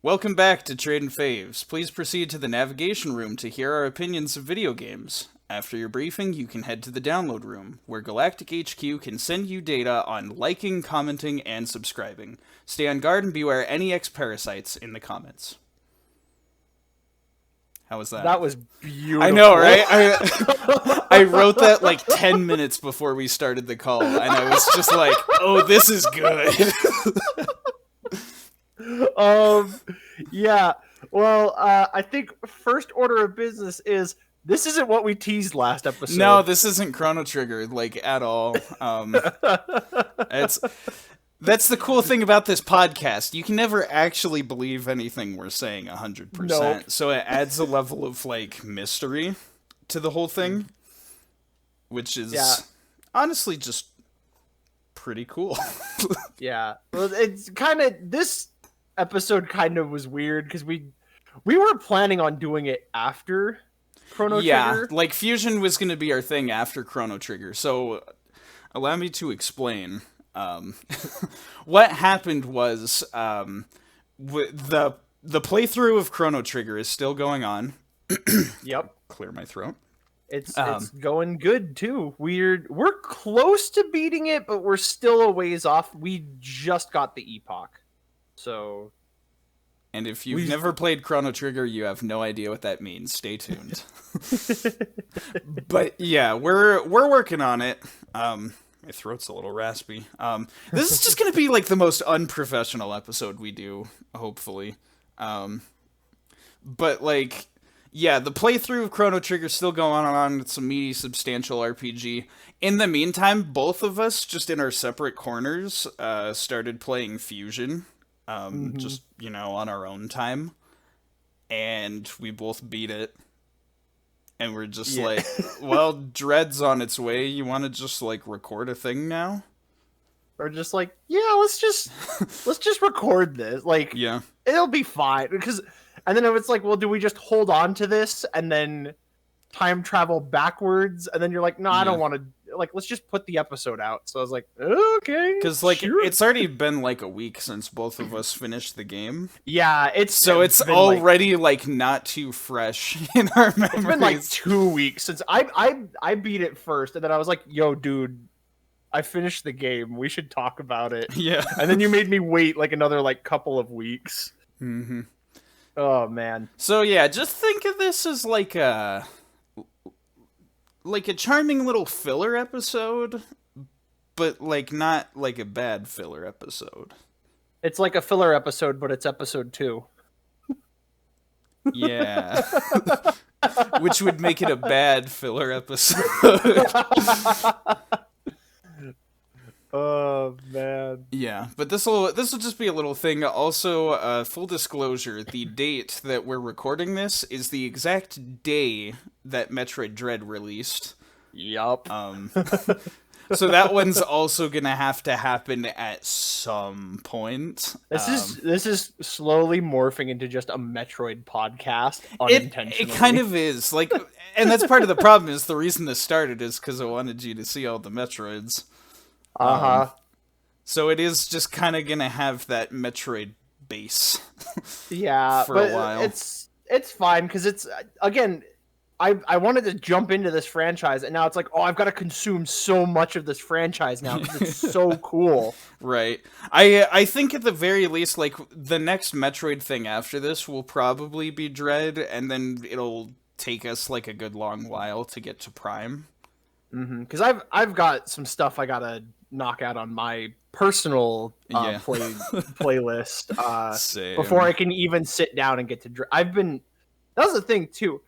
Welcome back to Tradin Faves. Please proceed to the navigation room to hear our opinions of video games. After your briefing, you can head to the download room, where Galactic HQ can send you data on liking, commenting, and subscribing. Stay on guard and beware any X-parasites in the comments. How was that? That was beautiful. I know, right? I wrote that like 10 minutes before we started the call, and I was just like, oh, this is good. Yeah. Well, I think first order of business is this isn't what we teased last episode. No, this isn't Chrono Trigger, like, at all. That's the cool thing about this podcast. You can never actually believe anything we're saying 100%. Nope. So it adds a level of, like, mystery to the whole thing, which is honestly just pretty cool. Yeah. Well, it's kind of this episode kind of was weird because we were planning on doing it after Chrono Trigger. Like Fusion was going to be our thing after Chrono Trigger. So allow me to explain. What happened was the playthrough of Chrono Trigger is still going on. Yep. Clear my throat. It's going good too. We're close to beating it, but we're still a ways off. We just got the epoch. So, and if you've never played Chrono Trigger, you have no idea what that means. Stay tuned. But yeah, we're working on it. My throat's a little raspy. This is just gonna be like the most unprofessional episode we do, hopefully. But like, yeah, the playthrough of Chrono Trigger is still going on. It's a meaty, substantial RPG. In the meantime, both of us, just in our separate corners, started playing Fusion. Just, on our own time. And we both beat it. And we're just like, well, Dread's on its way. You want to just, like, record a thing now? Or just like, yeah, let's just record this. Like, yeah, it'll be fine. And then it's like, well, do we just hold on to this and then time travel backwards? And then you're like, no, I don't want to. Like, let's just put the episode out. So I was like, okay. Because, like, sure. It's already been, like, a week since both of us finished the game. Yeah, it's already, like, not too fresh in our memories. It's been, like, 2 weeks since I beat it first. And then I was like, yo, dude, I finished the game. We should talk about it. Yeah. And then you made me wait, like, another, like, couple of weeks. Mm-hmm. Oh, man. So, yeah, just think of this as, like a charming little filler episode, but, like, not, like, a bad filler episode. It's like a filler episode, but it's episode 2. Yeah. Which would make it a bad filler episode. Oh, man. Yeah, but this will just be a little thing. Also, full disclosure, the date that we're recording this is the exact day that Metroid Dread released. Yup. So that one's also gonna have to happen at some point. This is slowly morphing into just a Metroid podcast unintentionally. It kind of is. Like, and that's part of the problem is the reason this started is because I wanted you to see all the Metroids. So it is just kind of gonna have that Metroid base. Yeah, for a while. It's fine because it's again. I wanted to jump into this franchise, and now it's like, oh, I've got to consume so much of this franchise now because it's so cool. Right. I think at the very least, like, the next Metroid thing after this will probably be Dread, and then it'll take us, like, a good long while to get to Prime. Because I've got some stuff I gotta knock out on my personal playlist before I can even sit down and get to Dread. That was the thing, too.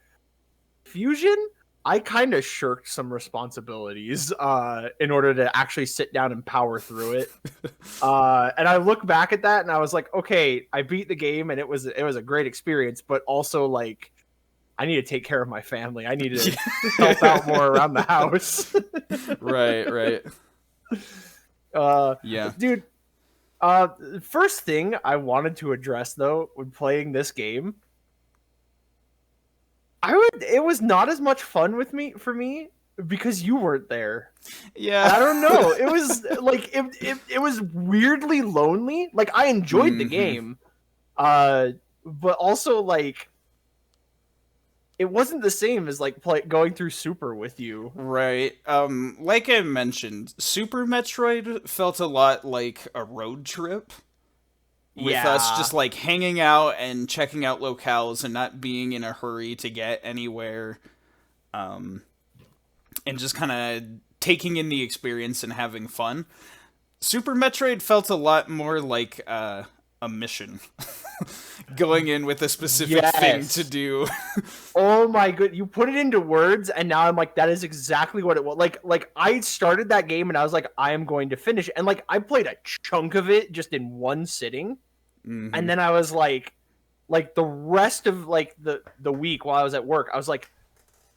Fusion, I kind of shirked some responsibilities in order to actually sit down and power through it. And I look back at that and I was like, okay, I beat the game and it was a great experience, but also like I need to take care of my family. I need to help out more around the house. Right. Yeah. Dude, first thing I wanted to address though when playing this game, it was not as much fun for me because you weren't there. Yeah. I don't know. It was like it was weirdly lonely. Like I enjoyed the game. but also like it wasn't the same as like going through Super with you. Right. Like I mentioned, Super Metroid felt a lot like a road trip, with us Yeah. just like hanging out and checking out locales and not being in a hurry to get anywhere, and just kind of taking in the experience and having fun. Super Metroid felt a lot more like a mission, going in with a specific thing to Yes. do. Oh my good, you put it into words, and now I'm like, that is exactly what it was. Like I started that game, and I was like, I am going to finish it, and like I played a chunk of it just in one sitting, Hmm. and then I was like the rest of like the week while I was at work, I was like,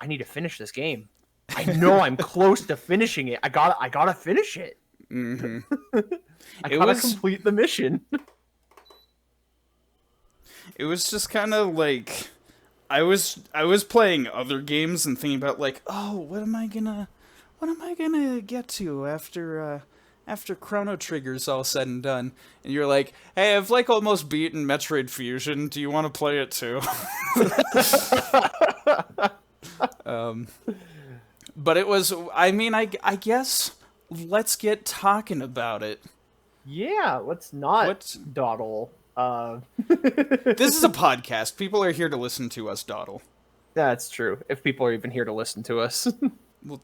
I need to finish this game. I know I'm close to finishing it. I gotta finish it. Hmm. I It gotta was complete the mission. it was just kind of like I was playing other games and thinking about like, oh, what am I gonna get to after Chrono Trigger's all said and done? And you're like, hey, I've like almost beaten Metroid Fusion. Do you want to play it too? um, but it was, I mean, I guess let's get talking about it. Yeah, let's not What? dawdle. This is a podcast. People are here to listen to us dawdle. That's true. If people are even here to listen to us. Well,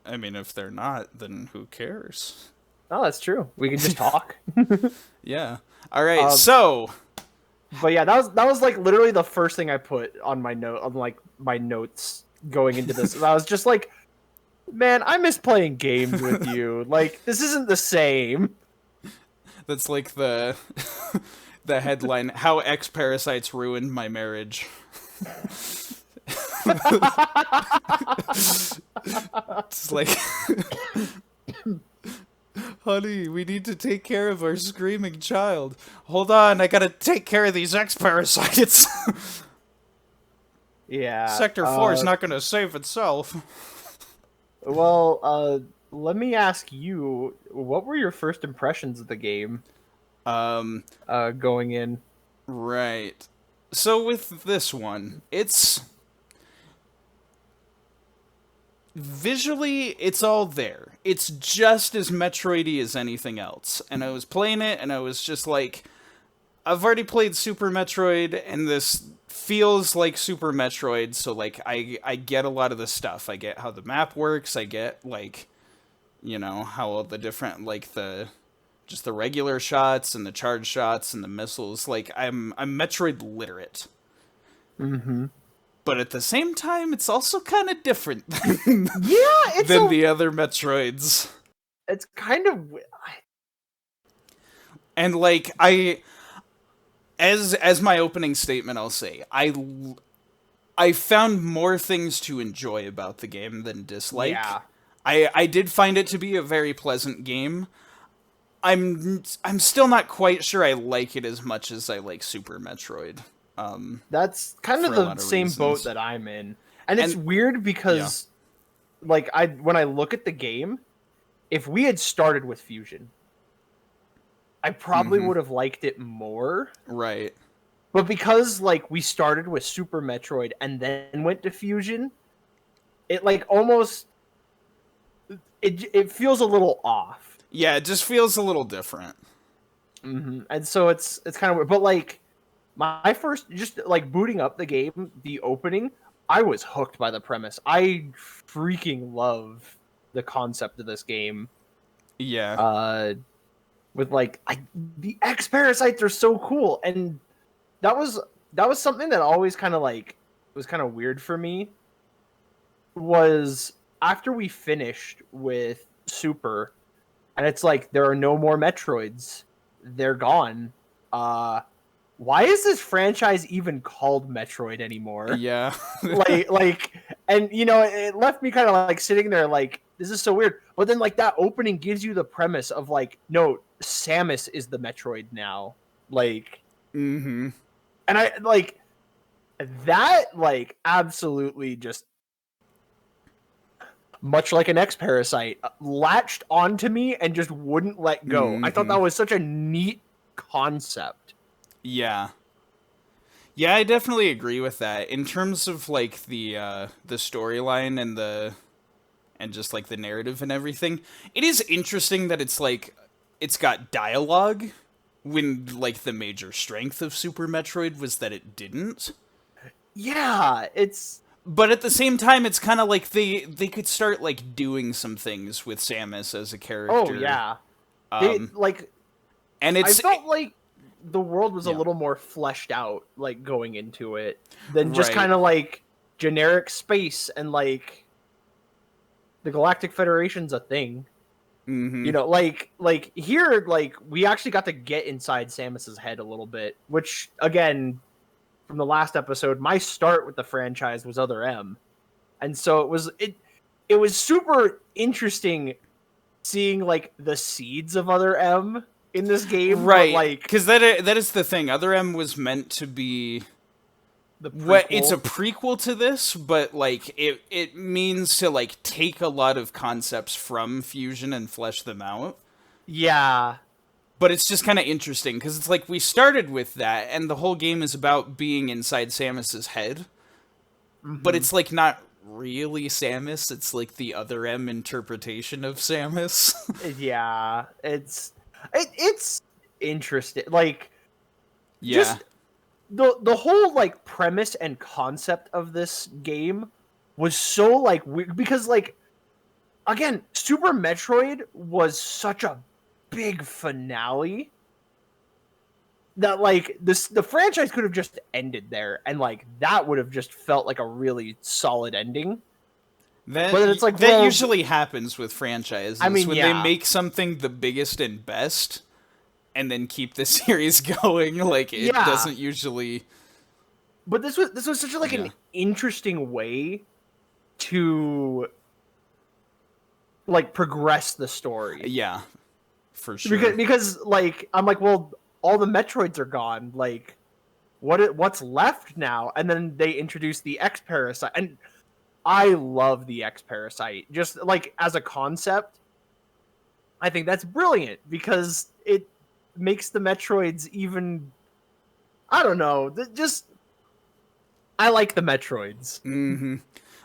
I mean, if they're not, then who cares? Oh, that's true. We can just talk. Yeah. All right. Um, So, but yeah, that was like literally the first thing I put on my note on like my notes going into this. I was just like, man, I miss playing games with you. Like this isn't the same. that's like the the headline: How Ex Parasites Ruined My Marriage. It's like, honey, we need to take care of our screaming child. Hold on, I gotta take care of these Ex Parasites. Yeah. Sector 4 is not gonna save itself. Well, let me ask you, what were your first impressions of the game Um, going in? right. So with this one, it's visually, it's all there. It's just as Metroidy as anything else. And I was playing it, and I was just like, I've already played Super Metroid, and this feels like Super Metroid. So like, I get a lot of the stuff. I get how the map works. I get like, how all the different like the just the regular shots and the charge shots and the missiles. Like I'm Metroid literate. Mm-hmm. But at the same time, it's also kind of different than, Yeah, the other Metroids. it's kind of And like as my opening statement, I'll say I found more things to enjoy about the game than dislike. yeah. I did find it to be a very pleasant game. I'm still not quite sure I like it as much as I like Super Metroid. That's kind of For a the lot of same boat reasons. that I'm in. And it's And weird because like when I look at the game, if we had started with Fusion, I probably would have liked it more. right. But because like we started with Super Metroid and then went to Fusion, it like almost it feels a little off. Yeah, it just feels a little different. And so it's kind of weird. But like my first just like booting up the game, the opening, I was hooked by the premise. I freaking love the concept of this game. Yeah. With like the X parasites are so cool, and that was something that always kind of like was kind of weird for me. Was after we finished with Super, and it's like there are no more Metroids, they're gone. Why is this franchise even called Metroid anymore? Yeah. like and it left me kind of like sitting there like this is so weird, but then like that opening gives you the premise of like, no, Samus is the Metroid now, like, Mm-hmm. and I like that, like, absolutely just much like an X parasite latched onto me and just wouldn't let go. I thought Mm-hmm. that was such a neat concept. Yeah. Yeah, I definitely agree with that. In terms of like the storyline and just like the narrative and everything, it is interesting that it's like it's got dialogue when like the major strength of Super Metroid was that it didn't. Yeah, it's But at the same time, it's kind of like they could start like doing some things with Samus as a oh character. yeah. They Um, like and I it's felt like the world was a yeah, little more fleshed out like going into it than just right. kind of like generic space and like the Galactic Federation's a thing. Mm-hmm. You know, like here like we actually got to get inside Samus's head a little bit, which again from the last episode, my start with the franchise was Other M. And so it was super interesting seeing like the seeds of Other M in this game, but Right, like because that is the thing. Other M was meant to be the what it's prequel. a prequel to this, but like it means to like take a lot of concepts from Fusion and flesh them out. Yeah. But it's just kind of interesting because it's like we started with that, and the whole game is about being inside Samus's head, but Hmm. it's like not really Samus. It's like the Other M interpretation of Samus. Yeah. It's interesting. Like Yeah, just the whole like premise and concept of this game was so like weird because like again, Super Metroid was such a big finale that like the franchise could have just ended there and like that would have just felt like a really solid ending. But it's like, that well, usually happens with I franchises mean, when they yeah. make something the biggest and best and then keep the series going. Like it Yeah. doesn't usually. But this was such like Yeah, an interesting way to like progress the story. yeah, for Because sure. like I'm like, well, all the Metroids are gone. Like what's left now? And then they introduce the X Parasite, and I love the X Parasite. Just like as a concept, I think that's brilliant because it makes the Metroids even. I don't know. Just I like the Metroids. Hmm.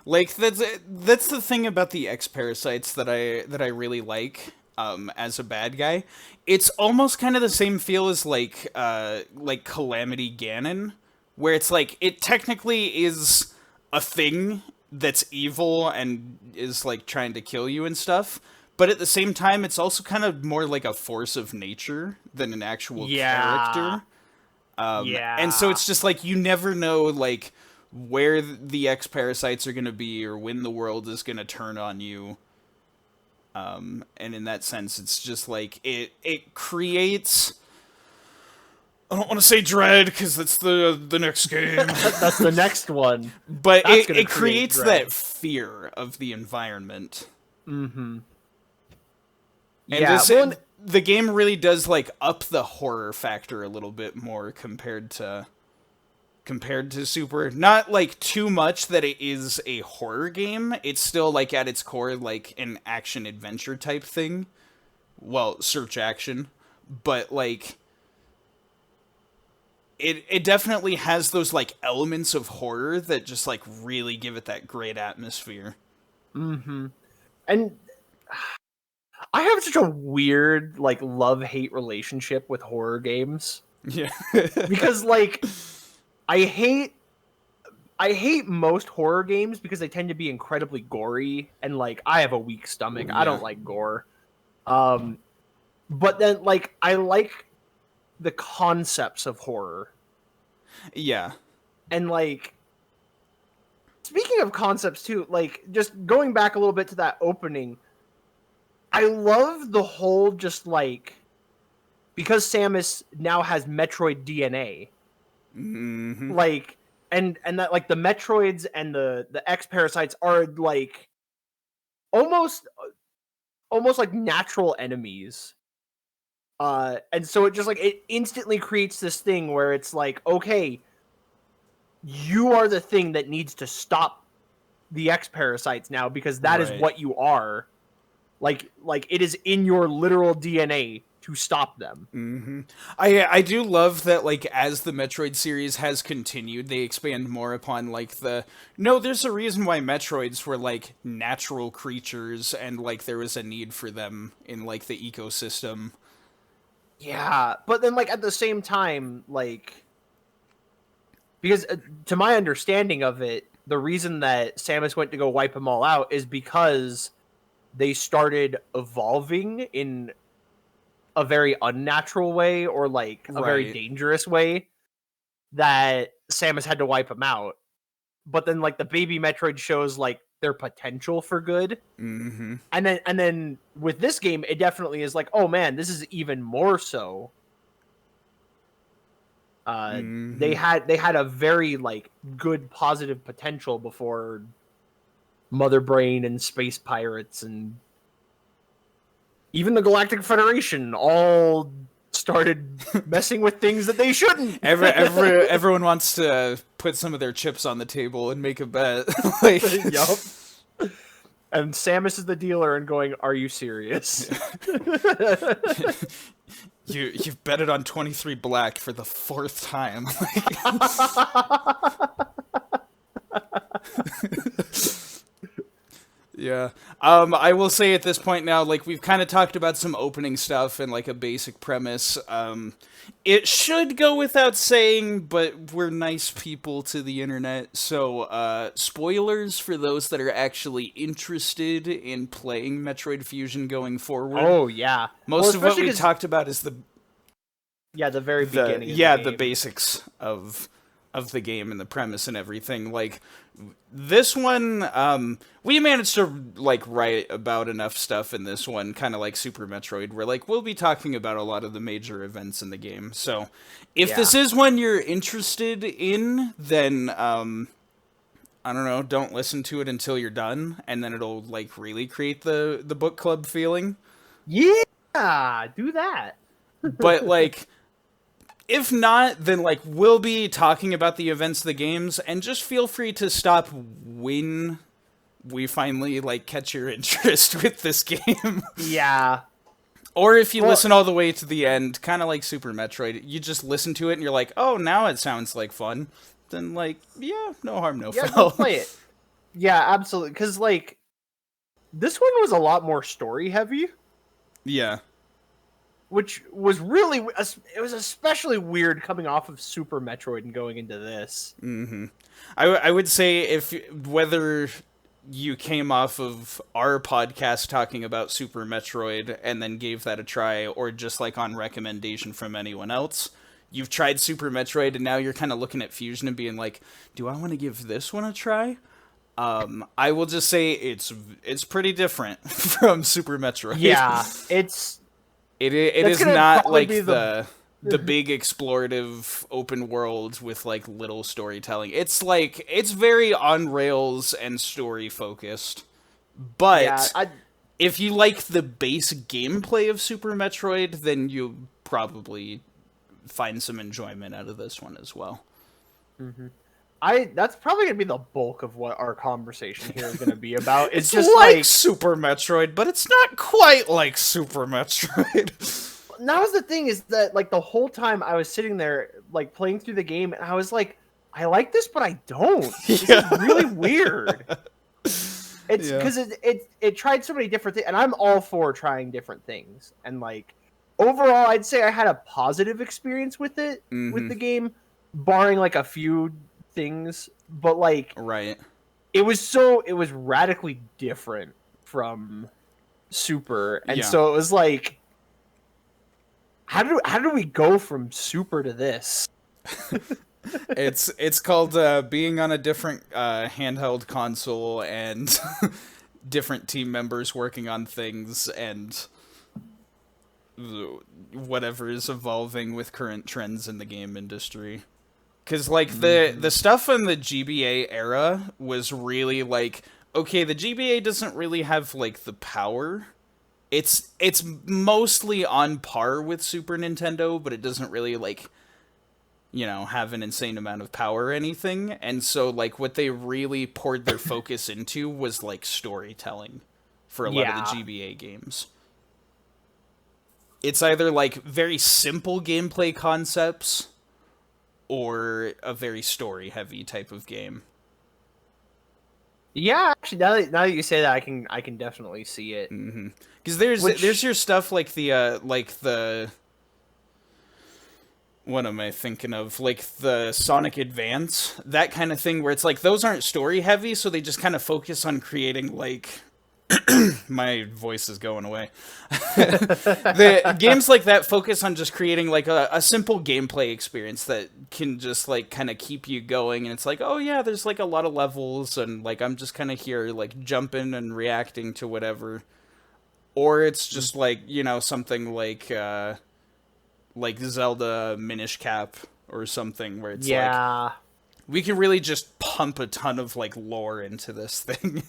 Like that's the thing about the X parasites that I really like. As a bad guy, it's almost kind of the same feel as like Calamity Ganon, where it's like it technically is a thing that's evil and is like trying to kill you and stuff, but at the same time, it's also kind of more like a force of nature than an actual Yeah, character. And so yeah. it's just like you never know like where the X parasites are gonna be or when the world is gonna turn on you. And in that sense, it's just like it creates. I don't want to say dread because that's the next game, That's the next one. but That's gonna it create creates that dread. fear of the environment. Mm-hmm. And Yeah. this Well, the game really does like up the horror factor a little bit more compared to Super. Not like too much that it is a horror game. It's still like at its core like an action adventure type thing. Well, search action, but like it definitely has those like elements of horror that just like really give it that great atmosphere. mm-hmm. And I have such a weird like love hate relationship with horror games Yeah. because like I hate I hate most horror games because they tend to be incredibly gory and like I have a weak stomach. I Yeah. don't like gore. Um but then like I like the concepts of horror. Yeah. And like speaking of concepts too, like just going back a little bit to that opening, I love the whole just like because Samus now has Metroid DNA, Hmm. like and that like the Metroids and the X parasites are like almost almost like natural enemies. And so it just like it instantly creates this thing where it's like, okay, you are the thing that needs to stop the X parasites now because that is Right. what you are. Like it is in your literal DNA to stop them. I do love that, like, as the Metroid series has continued, they expand more upon, like, there's a reason why Metroids were, like, natural creatures, and, like, there was a need for them in, like, the ecosystem. Yeah, but then, like, at the same time, like, because to my understanding of it, the reason that Samus went to go wipe them all out is because they started evolving in a very unnatural way, or like a very Right. dangerous way, that Samus had to wipe them out. But then, like, the baby Metroid shows like their potential for good. And then with this game, it definitely is like, oh man, this is even more so. They had a very, like, good positive potential before Mother Brain and Space Pirates and even the Galactic Federation all started messing with things that they shouldn't. Everyone wants to put some of their chips on the table and make a bet. Like, Yup. And Samus is the dealer and going, "Are you serious?" you've betted on 23 black for the 4th time. Yeah. I will say at this point now, like, we've kind of talked about some opening stuff and, like, a basic premise. It should go without saying, but we're nice people to the internet, so, spoilers for those that are actually interested in playing Metroid Fusion going forward. Oh yeah. Most of what we talked about is the very beginning. The basics of the game and the premise and everything. Like, this one, we managed to, like, write about enough stuff in this one, kind of like Super Metroid, where, like, we'll be talking about a lot of the major events in the game. So, if this is one you're interested in, then, I don't know, don't listen to it until you're done, and then it'll, like, really create the book club feeling. Yeah, do that. But, like, if not, then, like, we'll be talking about the events of the games, and just feel free to stop when we finally, like, catch your interest with this game. Yeah. Or if you listen all the way to the end, kind of like Super Metroid, you just listen to it and you're like, oh, now it sounds like fun. Then, like, yeah, no harm, no foul. Go play it. Yeah, absolutely. Because, like, this one was a lot more story heavy. Yeah. Which was really, it was especially weird coming off of Super Metroid and going into this. I would say whether you came off of our podcast talking about Super Metroid and then gave that a try, or just, like, on recommendation from anyone else, you've tried Super Metroid and now you're kind of looking at Fusion and being like, do I want to give this one a try? I will just say it's pretty different from Super Metroid. Yeah, It is not like the big explorative open world with, like, little storytelling. It's like, it's very on rails and story focused. But if you like the base gameplay of Super Metroid, then you'll probably find some enjoyment out of this one as well. That's probably gonna be the bulk of what our conversation here is gonna be about. It's just like Super Metroid, but it's not quite like Super Metroid. That was the thing, is that, like, the whole time I was sitting there, like, playing through the game, and I was like, I like this, but I don't. This is really weird. It's because it tried so many different things, and I'm all for trying different things. And, like, overall, I'd say I had a positive experience with it, with the game, barring, like, a few things. But, like, it was radically different from Super, and so it was like, how do we go from Super to this? It's called being on a different handheld console and different team members working on things and whatever is evolving with current trends in the game industry. Because, like, the stuff in the GBA era was really, like, okay, the GBA doesn't really have, like, the power. It's mostly on par with Super Nintendo, but it doesn't really, like, you know, have an insane amount of power or anything. And so, like, what they really poured their focus into was, like, storytelling for a lot of the GBA games. it's either like very simple gameplay concepts or a very story heavy type of game. Yeah, actually, now that you say that, I can definitely see it. Because there's Which, your stuff like the what am I thinking of? Like the Sonic Advance, that kind of thing, where it's like those aren't story heavy, so they just kind of focus on creating like my voice is going away. The games like that focus on just creating like a simple gameplay experience that can just like kind of keep you going, and it's like, oh yeah, there's like a lot of levels, and like I'm just kind of here like jumping and reacting to whatever. Or it's just like, you know, something like Zelda Minish Cap or something where it's like yeah, we can really just pump a ton of like lore into this thing.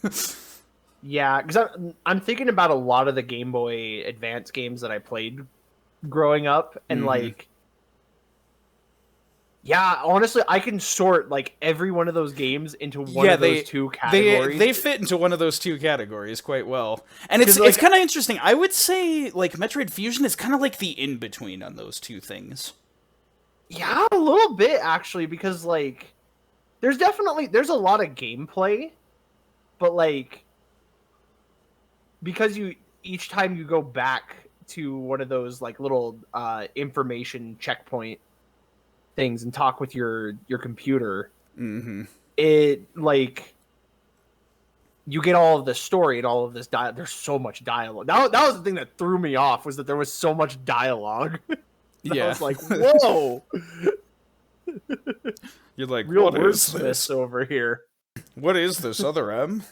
yeah, because I'm thinking about a lot of the Game Boy Advance games that I played growing up, and like, yeah, honestly, I can sort like every one of those games into one Yeah, of those two categories. they fit into one of those two categories quite well. And it's 'Cause, like, kind of interesting. I would say like Metroid Fusion is kind of like the in between on those two things. yeah, a little bit actually, because like there's a lot of gameplay, but like because you each time you go back to one of those like little information checkpoint things and talk with your computer, it like you get all of the story and all of this there's so much dialogue. That was the thing that threw me off, was that there was so much dialogue. I was like, whoa. You're like, Real what is wordsmiths this? over here. What is this other M?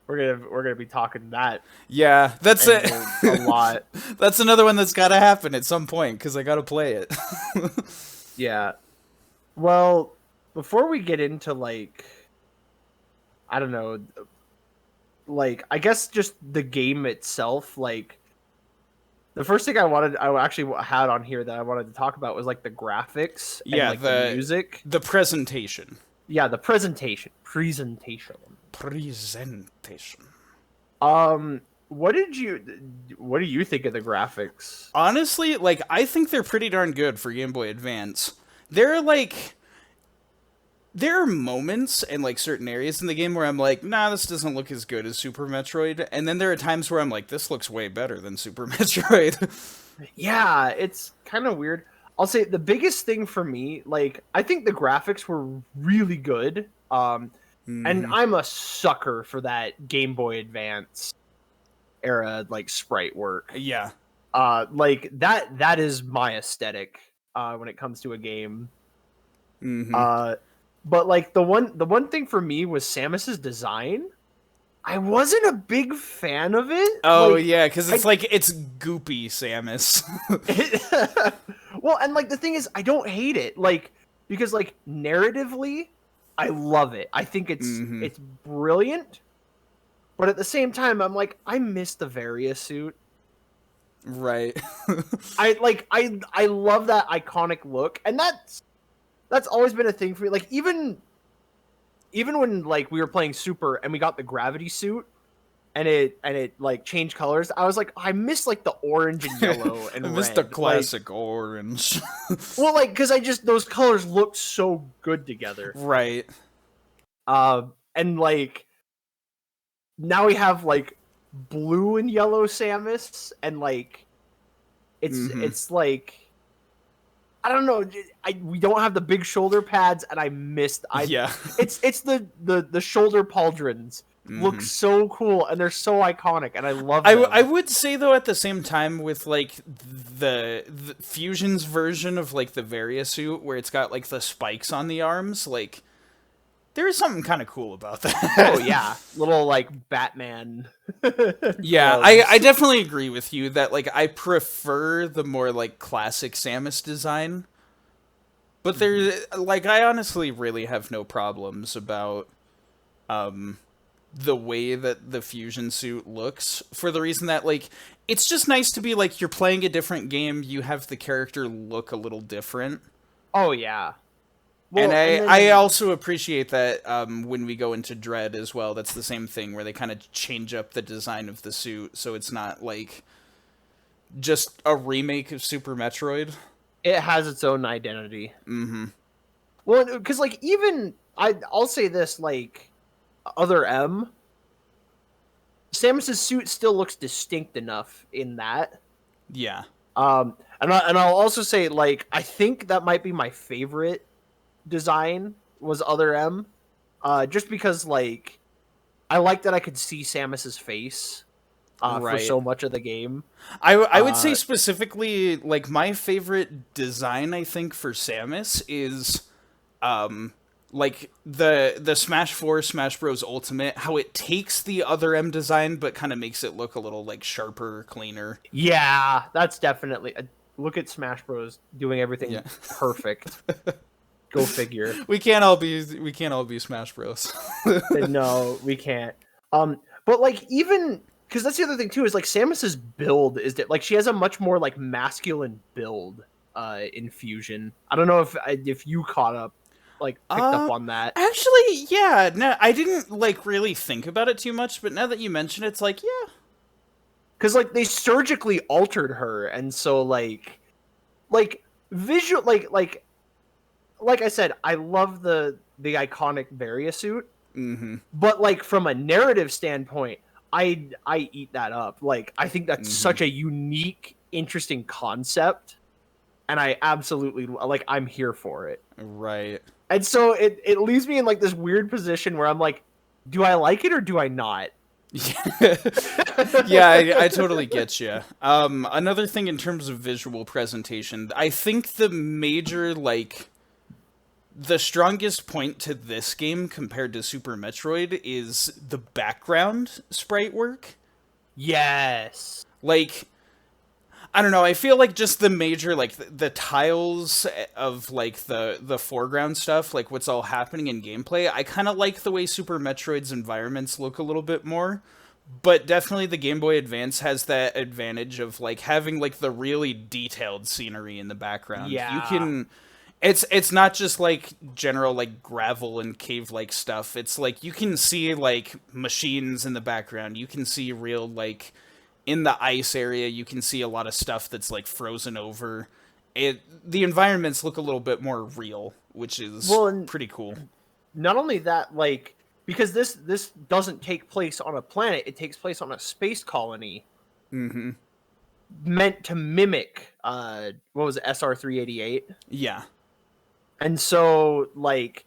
We're gonna be talking that Yeah, that's it. a lot. That's another one that's got to happen at some point because I got to play it. Yeah. Well, before we get into like, I don't know, like I guess just the game itself, like the first thing I actually had on here that I wanted to talk about was like the graphics and Yeah, like the music. the presentation. Yeah, the presentation. What do you think of the graphics? Honestly, like I think they're pretty darn good for Game Boy Advance. There are moments and like certain areas in the game where I'm like, nah, this doesn't look as good as Super Metroid, and then there are times where I'm like, this looks way better than Super Metroid. Yeah, it's kind of weird. I'll say the biggest thing for me, like I think the graphics were really good. And I'm a sucker for that Game Boy Advance era like sprite work. Yeah. Like that is my aesthetic when it comes to a game. But like the one thing for me was Samus's design. I wasn't a big fan of it. Oh like, yeah, because it's goopy Samus. Well, and like the thing is, I don't hate it. Like because like narratively, I love it. I think it's brilliant. But at the same time, I'm like, I miss the Varia suit. Right. I love that iconic look, and that's always been a thing for me. Like even when like we were playing Super and we got the gravity suit and it like changed colors, I was like, I miss like the orange and yellow and I red. miss the classic orange. Well, like because those colors looked so good together. Right. And like now we have like blue and yellow Samus, and like it's like I don't know. We don't have the big shoulder pads, and I missed. Yeah. It's the shoulder pauldrons look so cool, and they're so iconic, and I love them. I would say though at the same time with like the Fusion's version of like the Varia suit where it's got like the spikes on the arms, like there is something kind of cool about that. Oh yeah, little like Batman. Yeah, I definitely agree with you that like I prefer the more like classic Samus design. But there like I honestly really have no problems about the way that the Fusion suit looks, for the reason that like it's just nice to be like you're playing a different game, you have the character look a little different. Oh yeah. Well, and I also appreciate that when we go into Dread as well, that's the same thing where they kind of change up the design of the suit, so it's not like just a remake of Super Metroid. It has its own identity. Mm-hmm. Well, because like even I'll say this, like Other M, Samus's suit still looks distinct enough in that. Yeah. And I'll also say, like, I think that might be my favorite design was Other M, just because like I like that I could see Samus's face for Right. so much of the game. I would say Uh, specifically, like, my favorite design, I think, for Samus is like the Smash 4 Smash Bros Ultimate, how it takes the Other M design but kind of makes it look a little like sharper, cleaner. yeah, that's definitely look at Smash Bros doing everything Yeah. perfect. Go figure. We can't all be Smash Bros. No, we can't. But like even because that's the other thing too is like Samus's build is that like she has a much more like masculine build in Fusion. I don't know if you caught up like picked up on that Actually, yeah, no, I didn't like really think about it too much, but now that you mention it, it's like, yeah. because like they surgically altered her, and so like visual like I said, I love the iconic Varia suit. Mm-hmm. But like from a narrative standpoint, I eat that up. Like I think that's Mm-hmm. such a unique, interesting concept, and I absolutely like I'm here for it. Right. And so it leaves me in like this weird position where I'm like, do I like it or do I not? Yeah, I totally get you. Another thing in terms of visual presentation, I think the major, like, the strongest point to this game compared to Super Metroid is the background sprite work. Yes. Like, I don't know, I feel like just the major, like, the tiles of, like, the foreground stuff, like, what's all happening in gameplay, I kind of like the way Super Metroid's environments look a little bit more. But definitely the Game Boy Advance has that advantage of, like, having, like, the really detailed scenery in the background. You Yeah. can... It's not just, like, general, like, gravel and cave-like stuff. It's, like, you can see, like, machines in the background. You can see real, like... In the ice area, you can see a lot of stuff that's, like, frozen over. The environments look a little bit more real, which is Well, and pretty cool. not only that, like because this doesn't take place on a planet, it takes place on a space colony Mm-hmm. meant to mimic what was it, SR-388. Yeah. And so like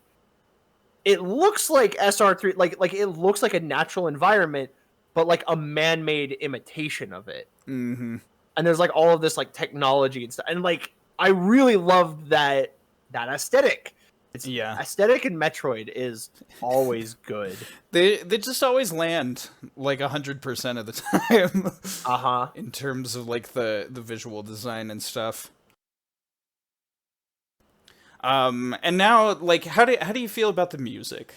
it looks like SR3 like it looks like a natural environment, but like a man-made imitation of it. Mm-hmm. And there's like all of this like technology and stuff. And like I really loved that aesthetic. It's Yeah. aesthetic in Metroid is always good. They just always land like 100% of the time Uh-huh. in terms of like the visual design and stuff. And now like how do you feel about the music?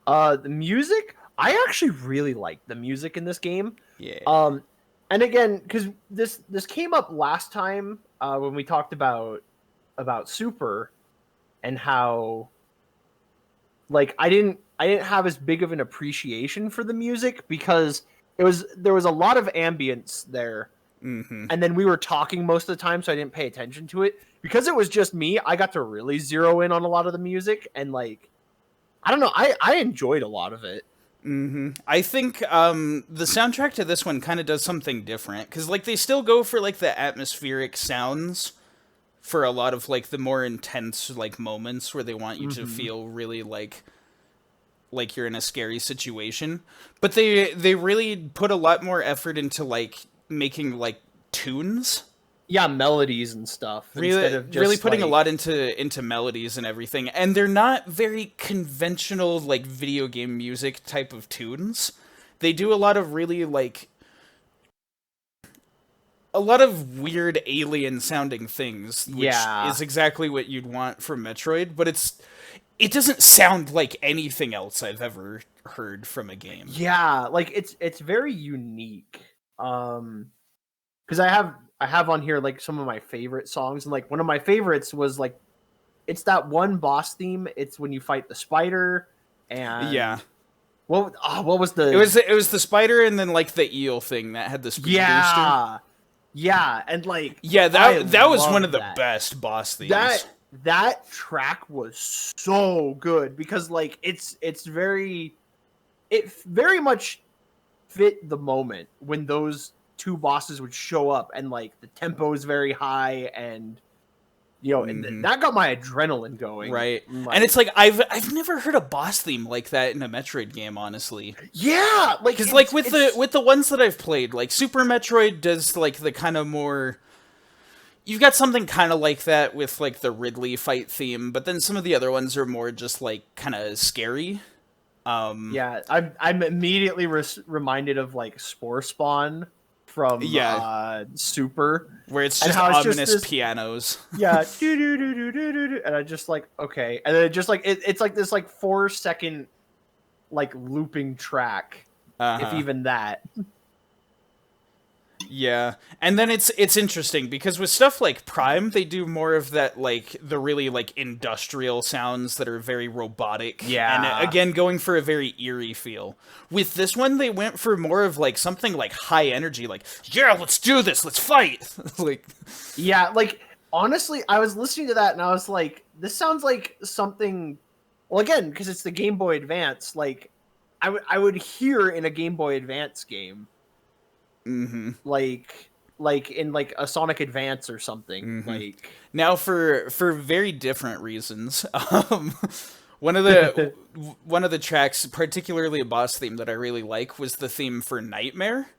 The music, I actually really like the music in this game. Yeah. And again, because this came up last time when we talked about Super and how like I didn't have as big of an appreciation for the music because there was a lot of ambience there, Mm-hmm. and then we were talking most of the time, so I didn't pay attention to it because it was just me. I got to really zero in on a lot of the music, and like I don't know, I enjoyed a lot of it. Mm-hmm. I think the soundtrack to this one kind of does something different because like they still go for like the atmospheric sounds for a lot of like the more intense like moments where they want you to feel really like you're in a scary situation, but they really put a lot more effort into like making like tunes, Yeah, melodies and stuff instead of just really putting a like, lot into melodies and everything, and they're not very conventional like video game music type of tunes. They do a lot of really like a lot of weird alien sounding things, which yeah. is exactly what you'd want from Metroid, but it doesn't sound like anything else I've ever heard from a game. Yeah, like it's very unique. Because I have on here like some of my favorite songs, and like one of my favorites was like it's that one boss theme. It's when you fight the spider, and Yeah. what was the It was the spider and then like the eel thing that had the speed booster. yeah Yeah, and like Yeah, I that was one love of the that. best boss themes. That track was so good because like it very much fit the moment when those two bosses would show up, and like the tempo is very high, and that got my adrenaline going. Right. And it's Like, like I've never heard a boss theme like that in a Metroid game, honestly. yeah, like Cuz like it's with the ones that I've played, like Super Metroid does like the kind of more, you've got something kind of like that with like the Ridley fight theme, but then some of the other ones are more just like kind of scary. yeah. I'm immediately reminded of like Spore Spawn from Yeah, Super, where it's and just how it's just ominous this. pianos. Yeah, do do do do do do, and I just like okay, and then it just like it's like this like 4 second like looping track, if Uh-huh. even that. Yeah, and then it's interesting because with stuff like Prime, they do more of that, like the really like industrial sounds that are very robotic, and Yeah, again going for a very eerie feel. With this one, they went for more of like something like high energy, like yeah, let's do this, let's fight. Like, yeah. Like honestly, I was listening to that and I was like, this sounds like something. Well, again, because it's the Game Boy Advance. Like, I would hear in a Game Boy Advance game, like in like a Sonic Advance or something. Like, now for very different reasons. One of the one of the tracks, particularly a boss theme that I really like, was the theme for Nightmare.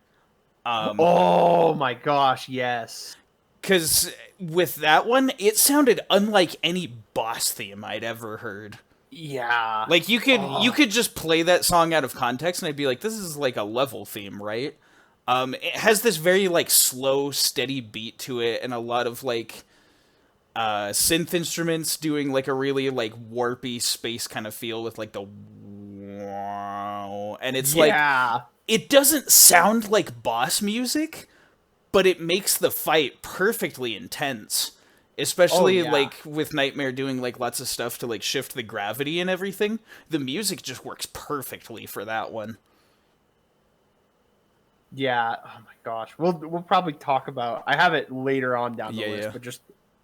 oh my gosh, yes. Because with that one, it sounded unlike any boss theme I'd ever heard. Yeah. Like you Oh, could just play that song out of context, and I'd be like, "This is like a level theme, right?" It has this very like slow, steady beat to it, and a lot of like synth instruments doing like a really like warpy space kind of feel with like the wow, and it's like yeah. it doesn't sound like boss music, but it makes the fight perfectly intense. Oh Especially yeah. like with Nightmare doing like lots of stuff to like shift the gravity and everything. The music just works perfectly for that one. Yeah. Oh my gosh. We'll probably talk about. I have it later on down the Yeah, list, yeah. but just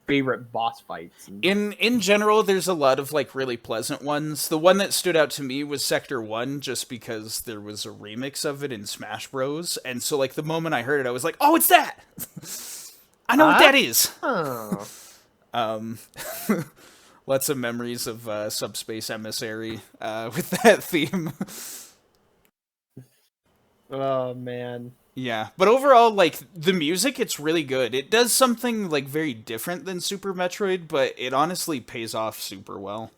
favorite boss fights. And In general, there's a lot of like really pleasant ones. The one that stood out to me was Sector 1 just because there was a remix of it in Smash Bros. And so like the moment I heard it I was like, "Oh, it's that." I know what that is. oh, Lots of memories of Subspace Emissary with that theme. oh man. Yeah, but overall, like the music, it's really good. It does something like very different than Super Metroid, but it honestly pays off super well.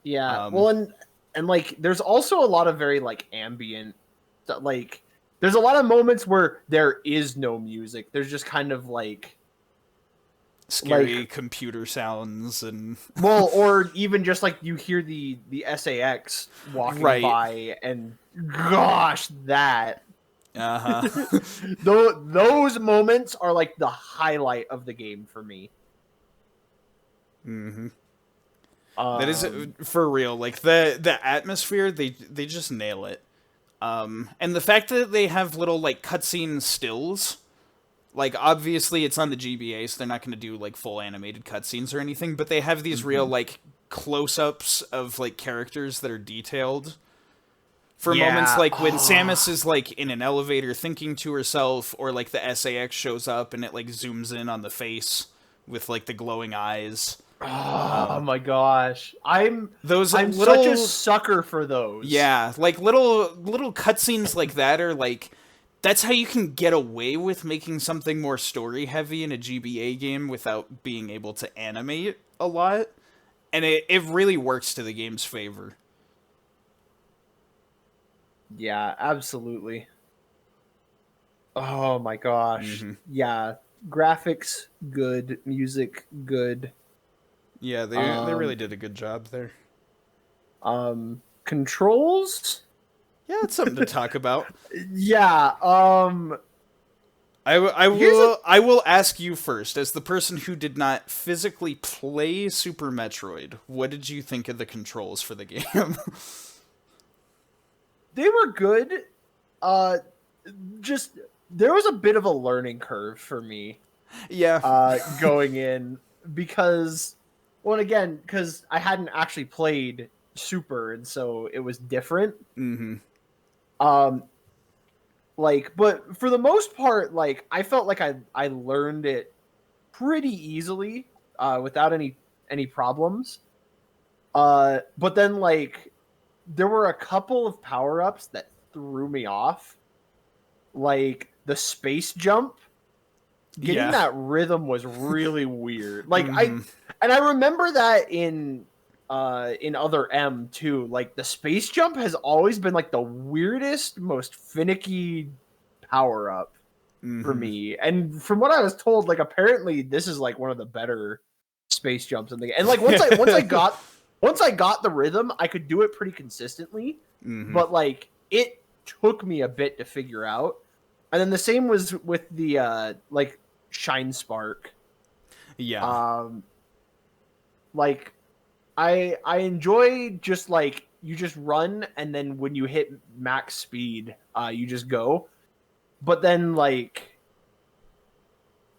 Yeah. Um, Well, and like there's also a lot of very like ambient like there's a lot of moments where there is no music. There's just kind of like Scary computer sounds and well, or even just like you hear the SAX walking right. by, and gosh, that Uh huh. those moments are like the highlight of the game for me. Mm-hmm. That is Um, for real. Like the atmosphere, they just nail it. And the fact that they have little like cutscene stills, like obviously it's on the GBA, so they're not going to do like full animated cutscenes or anything, but they have these real mhm. like close-ups of like characters that are detailed for moments Yeah. like when Samus Oh, is like in an elevator thinking to herself, or like the SAX shows up and it like zooms in on the face with like the glowing eyes. oh my gosh. Those I'm such a little, sucker for those. yeah, like little cutscenes like that are like, that's how you can get away with making something more story heavy in a GBA game without being able to animate a lot, and it really works to the game's favor. Yeah, absolutely. Oh my gosh. Yeah. Graphics good, music good. Yeah, they really Um did a good job there. controls? Yeah, it's something to talk about. Yeah, here's a I will ask you first, as the person who did not physically play Super Metroid. What did you think of the controls for the game? they were good. Uh just there was a bit of a learning curve for me Yeah. going in because, well, again, because I hadn't actually played Super, and so it was different. Mm-hmm. Um, like, but for the most part, like I felt like I learned it pretty easily, without any problems. But then like there were a couple of power ups that threw me off, like the space jump. Getting Yeah. that rhythm was really weird. Like Mm-hmm. I remember that in other M too. Like the space jump has always been like the weirdest, most finicky power up for Mm-hmm. me. And from what I was told, like apparently this is like one of the better space jumps in the game. And like once I got the rhythm, I could do it pretty consistently. Mm-hmm. But like it took me a bit to figure out. And then the same was with the like Shine Spark. Yeah. Um like I enjoy just like you just run and then when you hit max speed, you just go. But then like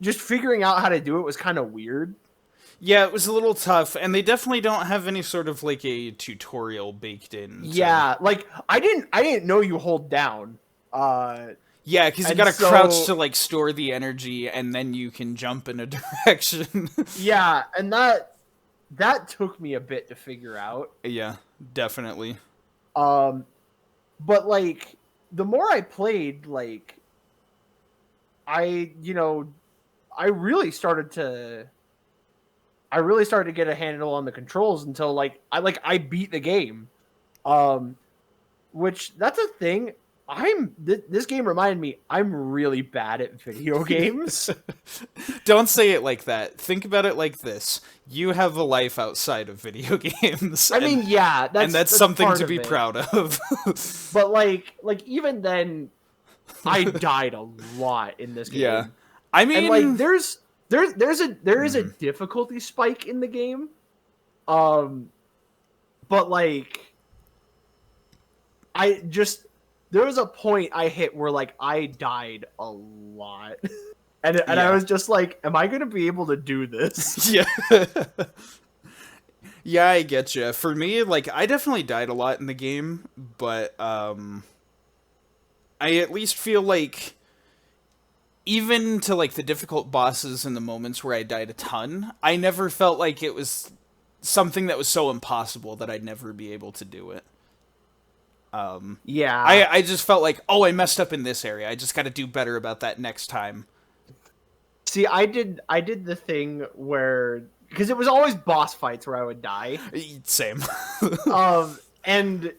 just figuring out how to do it was kind of weird. Yeah, it was a little tough, and they definitely don't have any sort of like a tutorial baked in. Yeah, like I didn't know you hold down. Yeah, because you And gotta crouch so to like store the energy, and then you can jump in a direction. yeah, and that took me a bit to figure out. Yeah, definitely. Um but like the more I played, like I, you know, I really started to I really started to get a handle on the controls until I beat the game. Um which that's a thing. This game reminded me I'm really bad at video games. Don't say it like that. Think about it like this: you have a life outside of video games, I mean, yeah, and that's that's something part to of be it. proud of. But like even then, I died a lot in this Yeah, game, I and like mean, there is a difficulty spike in the game. Um, but like I just there was a point I hit where like I died a lot, and I yeah, was just like, am I gonna be able to do this? yeah. Yeah, I get you. For me, like, I definitely died a lot in the game, but I at least feel like even to like the difficult bosses and the moments where I died a ton, I never felt like it was something that was so impossible that I'd never be able to do it. Yeah. I just felt like, oh, I messed up in this area. I just got to do better about that next time. See, I did the thing where because it was always boss fights where I would die. Same. And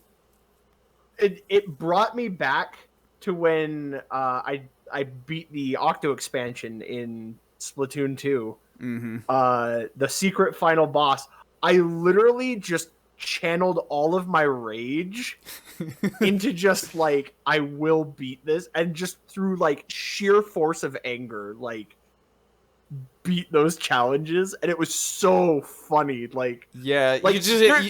it brought me back to when I beat the Octo expansion in Splatoon 2. Mm-hmm. The secret final boss. I literally just channeled all of my rage into just like I will beat this, and just through like sheer force of anger, like beat those challenges, and it was so funny. Yeah, Like you just there,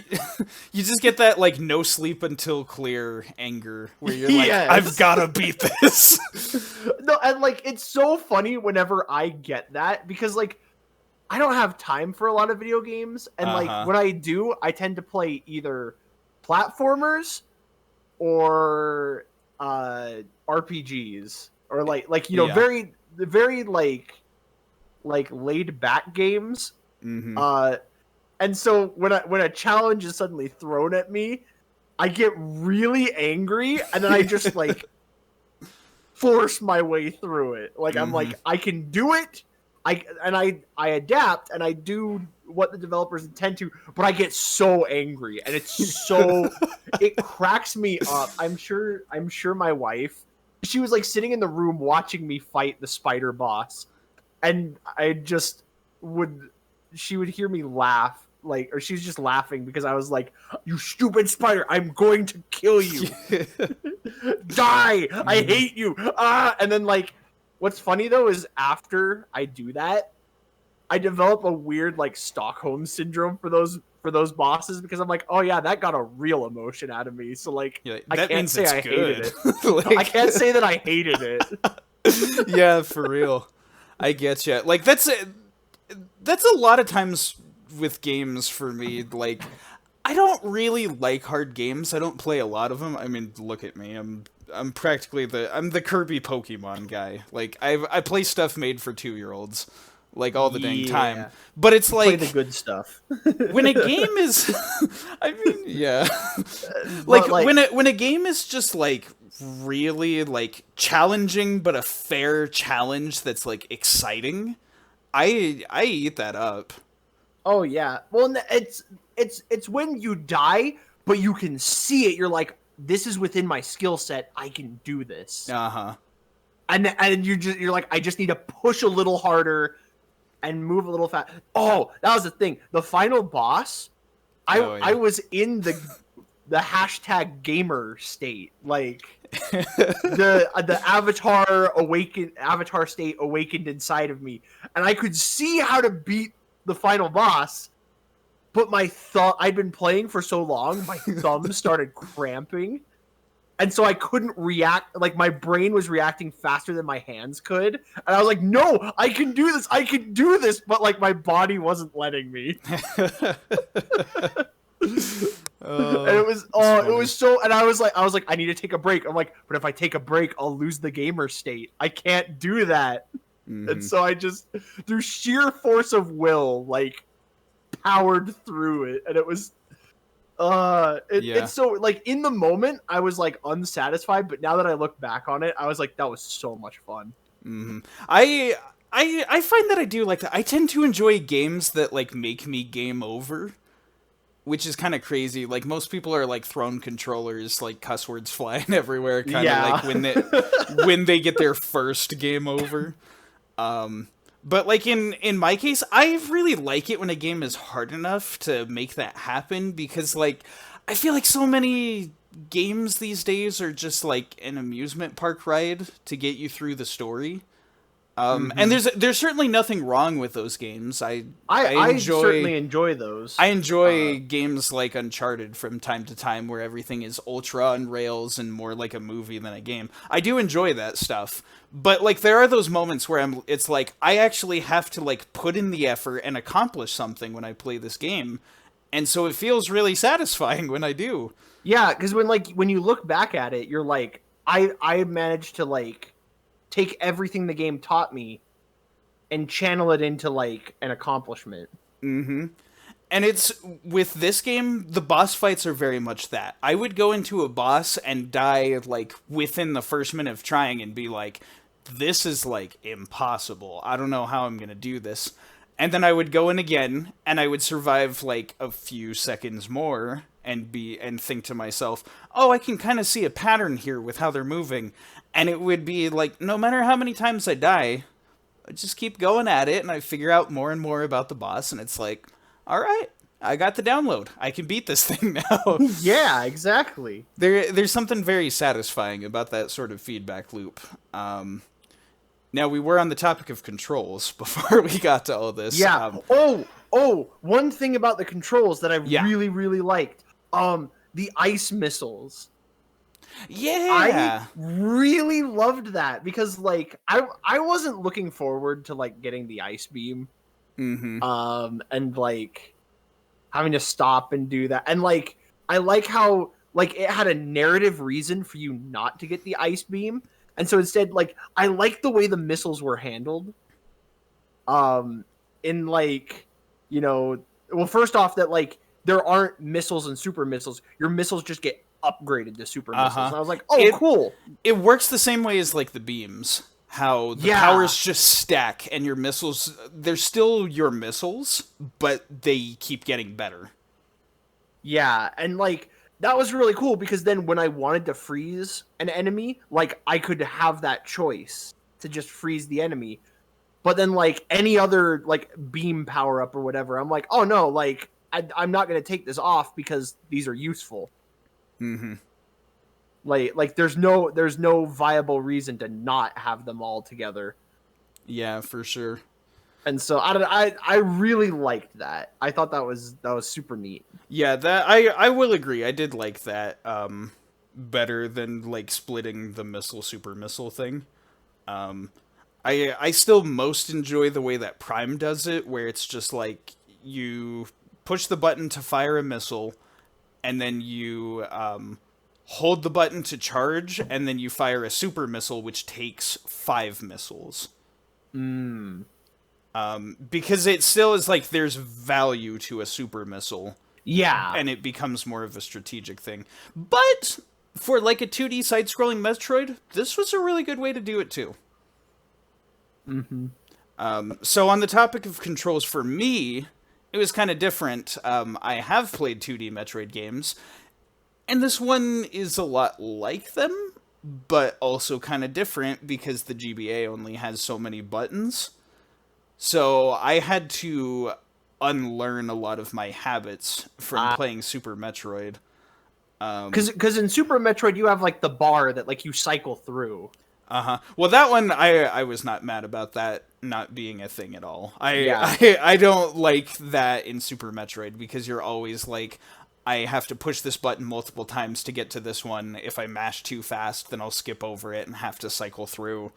you just get that like no sleep until clear anger where you're like, yes. I've gotta beat this. No, and like it's so funny whenever I get that because like I don't have time for a lot of video games, and like Uh-huh. when I do, I tend to play either platformers or RPGs or like you know Yeah. very like laid back games. Mm-hmm. Uh, and so when a challenge is suddenly thrown at me, I get really angry, and then I just like force my way through it. Like I'm Mm-hmm. like I can do it. I adapt and I do what the developers intend to, but I get so angry and it's so it cracks me up. I'm sure my wife, she was like sitting in the room watching me fight the spider boss, and I just would she would hear me laugh, like, or she's just laughing because I was like, "You stupid spider, I'm going to kill you. Die! I hate you!" And then like what's funny though is after I do that, I develop a weird like Stockholm syndrome for those bosses because I'm like, "Oh yeah, that got a real emotion out of me." So like You're like, I that can't means say it's I hated good. it. Like, I can't say that I hated it. Yeah, for real. I get you. Like that's a lot of times with games for me. Like I don't really like hard games. I don't play a lot of them. I mean, look at me. I'm practically I'm the Kirby Pokemon guy. Like I play stuff made for 2-year-olds like all the dang time. Yeah. But it's You play the like good stuff. when a game is I mean, yeah. Like But like, when a game is just like really like challenging but a fair challenge that's like exciting, I eat that up. oh yeah. Well, it's when you die, but you can see it. You're like, this is within my skill set. I can do this. Uh-huh. And you're like, I just need to push a little harder and move a little fast. Oh, that was the thing. The final boss, Oh I yeah. was in the hashtag gamer state, like the avatar state awakened inside of me, and I could see how to beat the final boss. But my thumb, I'd been playing for so long, my thumb started cramping, and so I couldn't react. Like my brain was reacting faster than my hands could, and I was like, "No, I can do this! I can do this!" But like my body wasn't letting me. And Oh, it was it's it funny. was so, and I was like I need to take a break. I'm like, but if I take a break I'll lose the gamer state. I can't do that. And Hmm. so I just, through sheer force of will, like powered through it. And it was Yeah. it's so, like, in the moment I was like unsatisfied, but now that I look back on it I was like, that was so much fun. Hmm. I find that I do like that. I tend to enjoy games that like make me game over, which is kind of crazy. Like most people are like throwing controllers, like cuss words flying everywhere, kind of Yeah. like when they get their first game over. But like in my case, I really like it when a game is hard enough to make that happen because like I feel like so many games these days are just like an amusement park ride to get you through the story. And Hmm. there's certainly nothing wrong with those games. I I enjoy certainly enjoy those. I uh enjoy games like Uncharted from time to time where everything is ultra on rails and more like a movie than a game. I do enjoy that stuff. But like there are those moments where it's like I actually have to like put in the effort and accomplish something when I play this game. And so it feels really satisfying when I do. Yeah, because when you look back at it, you're like, I managed to like take everything the game taught me and channel it into like an accomplishment. And it's with this game, the boss fights are very much that. I would go into a boss and die like within the first minute of trying and be like, this is like impossible. I don't know how I'm going to do this. And then I would go in again and I would survive like a few seconds more and think to myself, "Oh, I can kind of see a pattern here with how they're moving." And it would be like no matter how many times I die, I just keep going at it and I figure out more and more about the boss and it's like, all right, I got the download. I can beat this thing now. Yeah, exactly. There's something very satisfying about that sort of feedback loop. Now we were on the topic of controls before we got to all this. Yeah. One thing about the controls that I Yeah, really, really liked, the ice missiles. I yeah. really loved that because like I wasn't looking forward to like getting the ice beam, Mm-hmm. and like having to stop and do that. And like I like how like it had a narrative reason for you not to get the ice beam. And so instead, like, I like the way the missiles were handled. Um in like, you know, well, first off, that like there aren't missiles and super missiles. Your missiles just get upgraded to super Uh missiles. huh. And I was like, "Oh, It cool." it works the same way as like the beams. How the Yeah. powers just stack and your missiles they're still your missiles, but they keep getting better. Yeah, and like that was really cool because then when I wanted to freeze an enemy, like I could have that choice to just freeze the enemy. But then like any other like beam power up or whatever, I'm like, oh no, like I'm not gonna take this off because these are useful. Mm-hmm. Like there's no viable reason to not have them all together. Yeah, for sure. And so I really liked that. I thought that was super neat. Yeah, that I will agree. I did like that better than like splitting the missile super missile thing. I still most enjoy the way that Prime does it, where it's just like you push the button to fire a missile, and then you hold the button to charge, and then you fire a super missile, which takes 5 missiles. Mm. Because it still is like there's value to a super missile, Yeah. and it becomes more of a strategic thing. But for like a 2D side-scrolling Metroid, this was a really good way to do it too. Mm-hmm. So on the topic of controls for me, it was kind of different. I have played 2D Metroid games, and this one is a lot like them, but also kind of different because the GBA only has so many buttons. So I had to unlearn a lot of my habits from playing Super Metroid. Because in Super Metroid you have like the bar that like you cycle through. Uh-huh. Well, that one I was not mad about that not being a thing at all. Yeah. I don't like that in Super Metroid because you're always like I have to push this button multiple times to get to this one. If I mash too fast, then I'll skip over it and have to cycle through.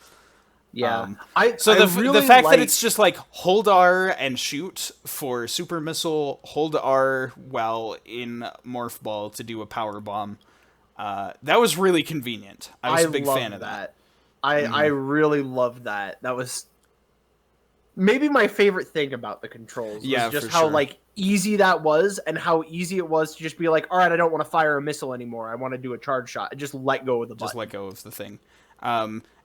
Yeah. So I really the fact like... that it's just like hold R and shoot for super missile, hold R while in morph ball to do a power bomb. That was really convenient. I was a big fan of that. I really loved that. That was maybe my favorite thing about the controls. Was Yeah, just for how sure. like easy that was, and how easy it was to just be like, all right, I don't want to fire a missile anymore. I want to do a charge shot. And just let go of the Just button. let go of the thing.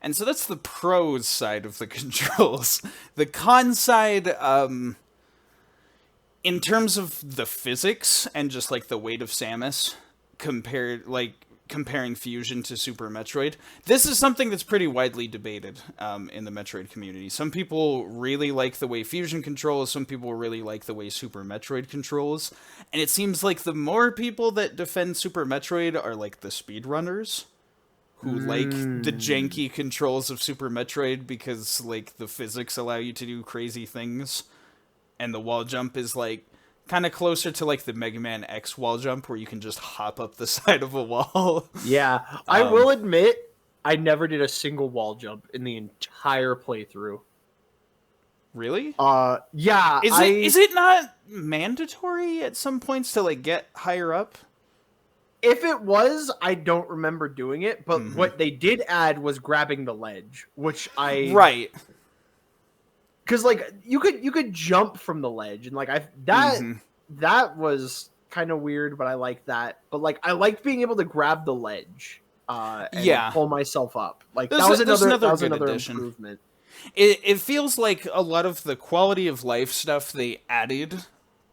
And so that's the pros side of the controls. The con side, in terms of the physics and just like the weight of Samus, comparing Fusion to Super Metroid, this is something that's pretty widely debated in the Metroid community. Some people really like the way Fusion controls, some people really like the way Super Metroid controls, and it seems like the more people that defend Super Metroid are like the speedrunners who like the janky controls of Super Metroid because like the physics allow you to do crazy things, and the wall jump is like kind of closer to like the Mega Man X wall jump where you can just hop up the side of a wall. Yeah, I will admit, I never did a single wall jump in the entire playthrough. Really? Yeah, Is it not mandatory at some points to like get higher up? if it was, I don't remember doing it, but what they did add was grabbing the ledge, which I Right. because like you could jump from the ledge, and like that was kind of weird, but I like that. But like I liked being able to grab the ledge and Yeah. pull myself up. Like There's that was another good another addition. improvement. It feels like a lot of the quality of life stuff they added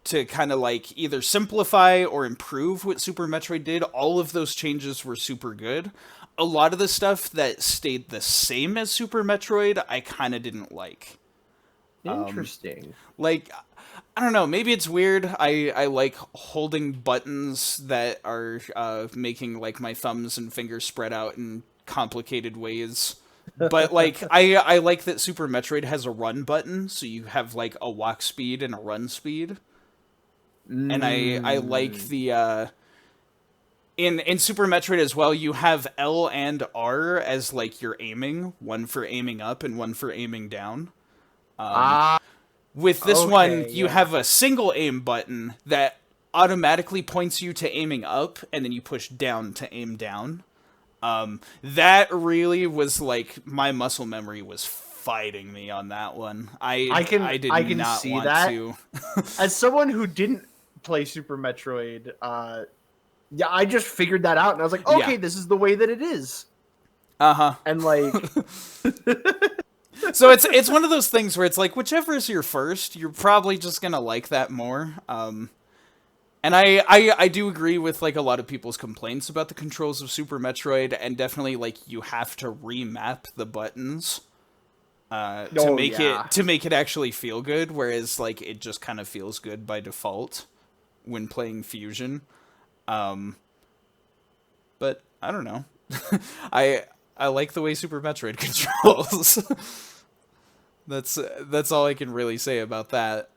to kind of like either simplify or improve what Super Metroid did, all of those changes were super good. A lot of the stuff that stayed the same as Super Metroid, I kind of didn't like. Interesting. Like, I don't know, maybe it's weird. I like holding buttons that are making like my thumbs and fingers spread out in complicated ways. But like I like that Super Metroid has a run button, so you have like a walk speed and a run speed. And I like the in Super Metroid as well, you have L and R as like your aiming, one for aiming up and one for aiming down. With this one, you have a single aim button that automatically points you to aiming up, and then you push down to aim down. That really was like my muscle memory was fighting me on that one. I did I can not see want that. to. As someone who didn't play Super Metroid, yeah, I just figured that out, and I was like, okay, Yeah. this is the way that it is. Uh-huh. And like, So it's one of those things where it's like whichever is your first, you're probably just gonna like that more. And I do agree with like a lot of people's complaints about the controls of Super Metroid, and definitely like you have to remap the buttons to make it actually feel good, whereas like it just kind of feels good by default when playing Fusion. But I don't know. I like the way Super Metroid controls. That's all I can really say about that.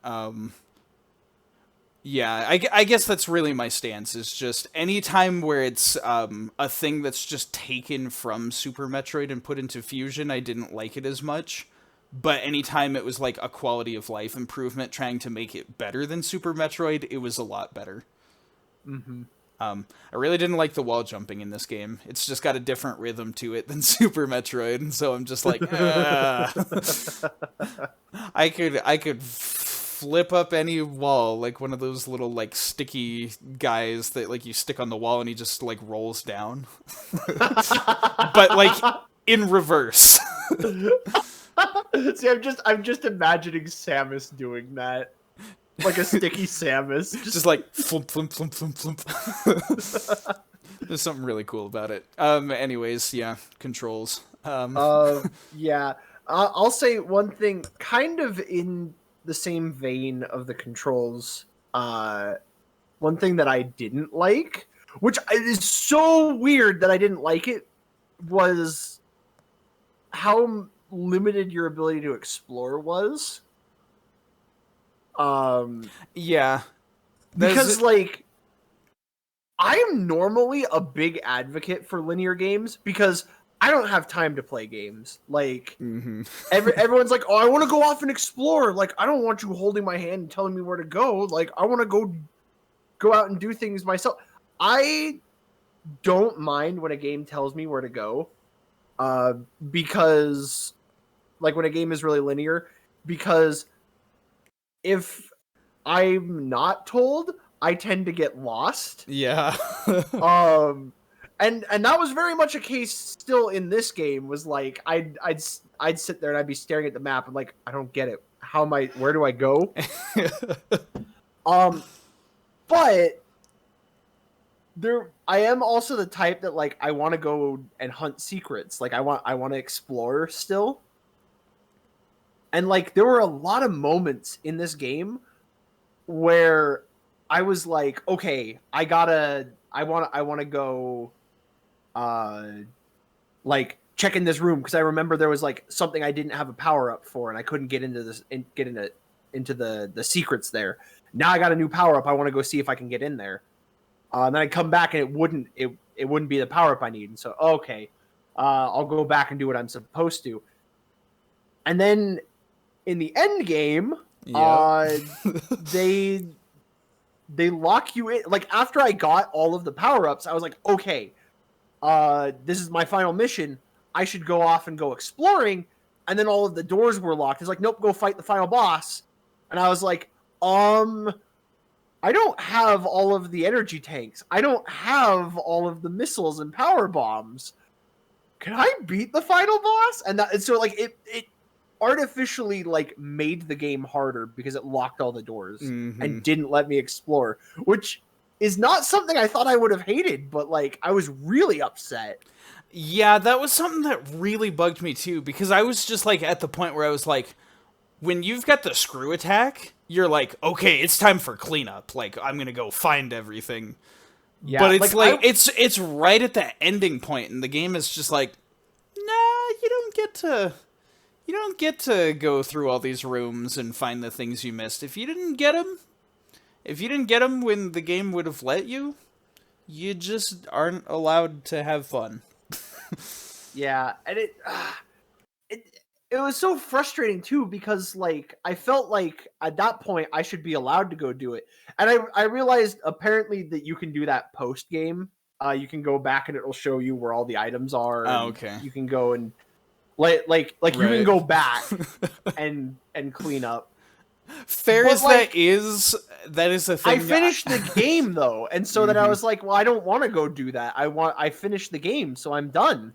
Yeah, I guess that's really my stance, is just anytime where it's a thing that's just taken from Super Metroid and put into Fusion, I didn't like it as much. But anytime it was like a quality of life improvement trying to make it better than Super Metroid, it was a lot better. Hmm. I really didn't like the wall jumping in this game. It's just got a different rhythm to it than Super Metroid, and so I'm just like, I could flip up any wall like one of those little like sticky guys that like you stick on the wall and he just like rolls down, but like in reverse. See, I'm just imagining Samus doing that, like a sticky Samus. Just like flump flump flump flump flump. There's something really cool about it. Anyways, yeah, controls. Yeah. I'll say one thing, kind of in the same vein of the controls. One thing that I didn't like, which is so weird that I didn't like it, was how limited your ability to explore was. Yeah, Because like I am normally a big advocate for linear games because I don't have time to play games. Like mm-hmm. everyone's like, "Oh, I want to go off and explore." Like I don't want you holding my hand and telling me where to go. Like I want to go out and do things myself. I don't mind when a game tells me where to go, uh, because like when a game is really linear, because if I'm not told, I tend to get lost. Yeah. Um, and that was very much a case still in this game. Was like I'd sit there and I'd be staring at the map. I'm like, I don't get it. How am I? Where do I go? Um, but I am also the type that like I want to go and hunt secrets. Like I want to explore still. And like there were a lot of moments in this game where I was like, okay, I want to go uh like check in this room because I remember there was like something I didn't have a power up for and I couldn't get into this and get into the secrets there. Now I got a new power up. I want to go see if I can get in there. And then I come back and it wouldn't be the power up I need. And so okay, I'll go back and do what I'm supposed to. And then in the end game, Yep. they lock you in. Like after I got all of the power ups, I was like, okay, this is my final mission. I should go off and go exploring. And then all of the doors were locked. It's like, nope, go fight the final boss. And I was like, I don't have all of the energy tanks. I don't have all of the missiles and power bombs. Can I beat the final boss? And so like it artificially like made the game harder because it locked all the doors and didn't let me explore, which is not something I thought I would have hated, but like I was really upset. Yeah, that was something that really bugged me too, because I was just like at the point where I was like, when you've got the screw attack, you're like, okay, it's time for cleanup. Like, I'm gonna go find everything. Yeah, But it's like it's right at the ending point, and the game is just like, nah, you don't get to go through all these rooms and find the things you missed. If you didn't get them when the game would have let you, you just aren't allowed to have fun. yeah, and it it was so frustrating too because like I felt like at that point I should be allowed to go do it, and I realized apparently that you can do that post game. You can go back and it'll show you where all the items are, Oh, and okay. you can go and like you can Right. go back and clean up. Fair But as like that is a I thing. finished the game though, and so that I was like, well, I don't want to go do that. I finished the game, so I'm done.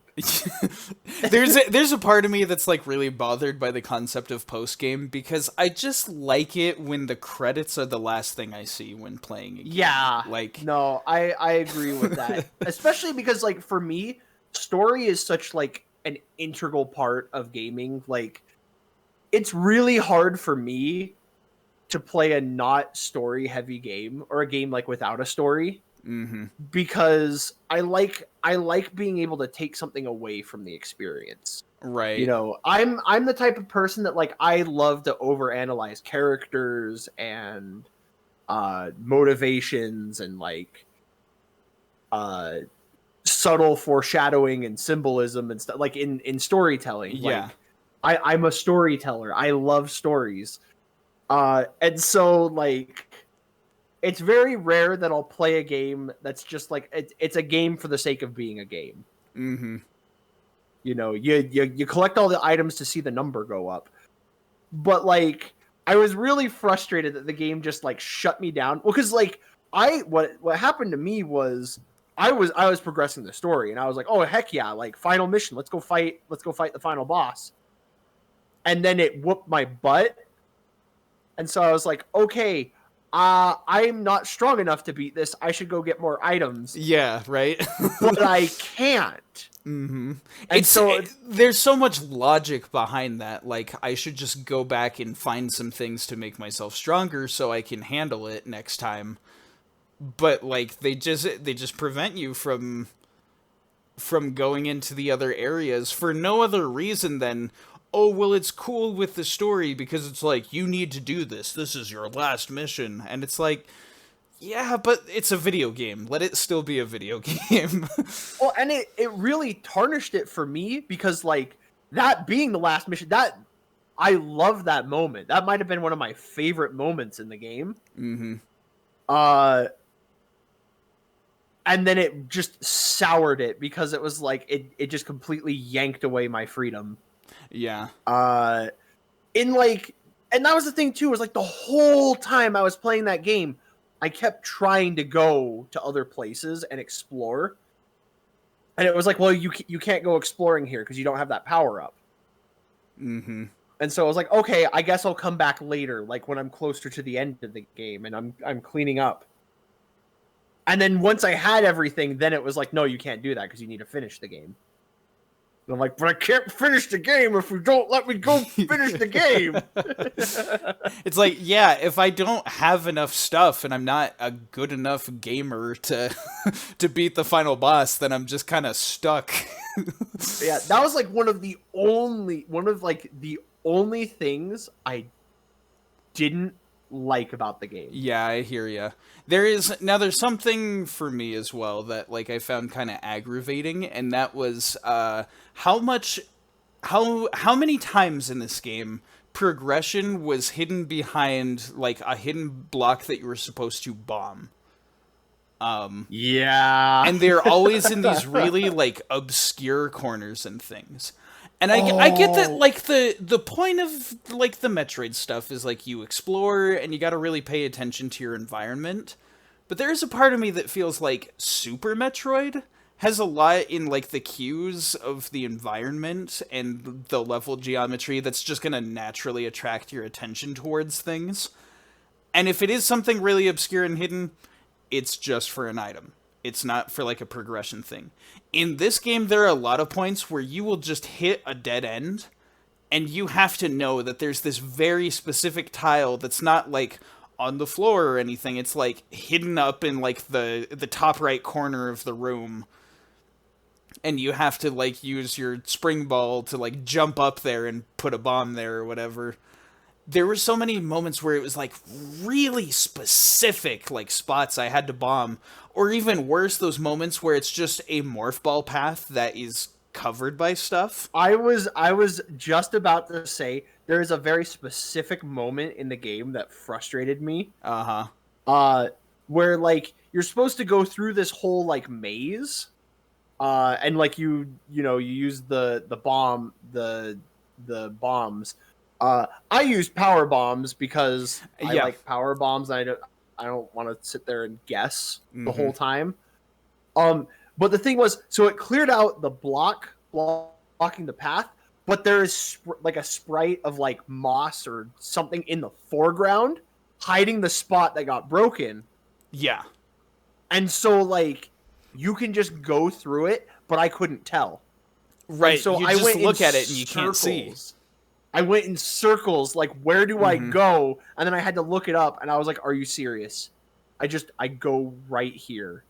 There's a part of me that's like really bothered by the concept of post game, because I just like it when the credits are the last thing I see when playing a game. Yeah. Like, No, I agree with that. Especially because like for me, story is such like an integral part of gaming. Like it's really hard for me to play a not story heavy game or a game like without a story because I like being able to take something away from the experience. You right. know, I'm the type of person that like I love to overanalyze characters and motivations and like subtle foreshadowing and symbolism and stuff, like in storytelling. Yeah. Like I'm a storyteller. I love stories. And so like it's very rare that I'll play a game that's just like it's a game for the sake of being a game. Mm-hmm. You know, you collect all the items to see the number go up. But like I was really frustrated that the game just like shut me down. Well, because like what happened to me was I was progressing the story and I was like, oh heck yeah, like final mission, let's go fight the final boss. And then it whooped my butt. And so I was like, okay, I'm not strong enough to beat this. I should go get more items. Yeah, right. But I can't. Mm-hmm. And there's so much logic behind that. Like, I should just go back and find some things to make myself stronger so I can handle it next time. But like, they just prevent you from going into the other areas for no other reason than, oh, well, it's cool with the story because it's like, you need to do this. This is your last mission. And it's like, yeah, but it's a video game. Let it still be a video game. well, and it really tarnished it for me because like that being the last mission, that I love that moment. That might have been one of my favorite moments in the game. Mm-hmm. And then it just soured it because it was like it just completely yanked away my freedom. Yeah. In like, and that was the thing too, was like the whole time I was playing that game, I kept trying to go to other places and explore. And it was like, well, you can't go exploring here because you don't have that power up. Mm-hmm. And so I was like, okay, I guess I'll come back later, like when I'm closer to the end of the game and I'm cleaning up. And then once I had everything, then it was like, no, you can't do that because you need to finish the game. And I'm like, but I can't finish the game if you don't let me go finish the game. It's like, yeah, if I don't have enough stuff and I'm not a good enough gamer to to beat the final boss, then I'm just kind of stuck. Yeah, that was like one of the only things I didn't like about the game. Yeah, I hear ya. There's something for me as well that like I found kind of aggravating, and that was how many times in this game progression was hidden behind like a hidden block that you were supposed to bomb. Yeah. And they're always in these really like obscure corners and things. And I get that, like, the point of, like, the Metroid stuff is, like, you explore and you gotta really pay attention to your environment. But there's a part of me that feels like Super Metroid has a lot in, like, the cues of the environment and the level geometry that's just gonna naturally attract your attention towards things. And if it is something really obscure and hidden, it's just for an item. It's not for, like, a progression thing. In this game, there are a lot of points where you will just hit a dead end, and you have to know that there's this very specific tile that's not, like, on the floor or anything. It's, like, hidden up in, like, the top right corner of the room. And you have to, like, use your spring ball to, like, jump up there and put a bomb there or whatever. There were so many moments where it was, like, really specific, like, spots I had to bomb. Or even worse, those moments where it's just a morph ball path that is covered by stuff. I was just about to say, there is a very specific moment in the game that frustrated me. Uh-huh. Where, like, you're supposed to go through this whole, like, maze. And, like, you use the bombs. I use power bombs because I like power bombs. And I don't want to sit there and guess the whole time. But the thing was, so it cleared out the blocking the path, but there is like a sprite of like moss or something in the foreground hiding the spot that got broken. Yeah. And so like you can just go through it, but I couldn't tell. Right. And so you I just went look in at it and you can't see. I went in circles, like, where do I go? And then I had to look it up, and I was like, are you serious? I go right here.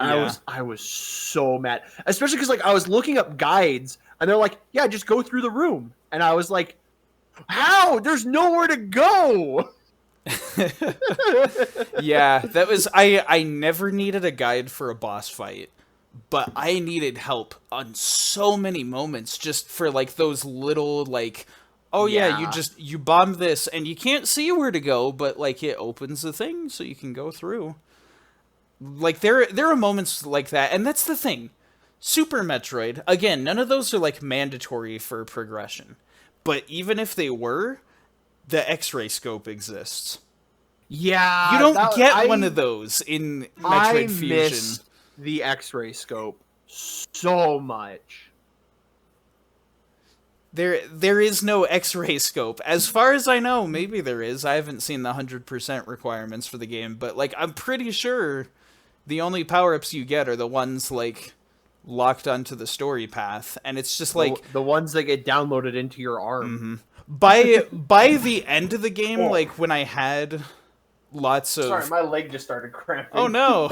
Yeah. I was so mad. Especially because, like, I was looking up guides, and they're like, yeah, just go through the room. And I was like, how? There's nowhere to go! Yeah, that was I never needed a guide for a boss fight, but I needed help on so many moments just for like those little like oh yeah, Yeah. you bomb this and you can't see where to go, but like it opens the thing so you can go through. Like there are moments like that, and that's the thing. Super Metroid, again, none of those are like mandatory for progression. But even if they were, the X-ray scope exists. You Yeah, don't that get one of those in I Metroid Fusion. miss the X-ray scope so much. There is no X-ray scope. As far as I know, maybe there is. I haven't seen the 100% requirements for the game, but like I'm pretty sure the only power-ups you get are the ones like locked onto the story path, and it's just like The ones that get downloaded into your arm. by the end of the game, Oh, like when I had lots sorry, of my leg just started cramping. oh no.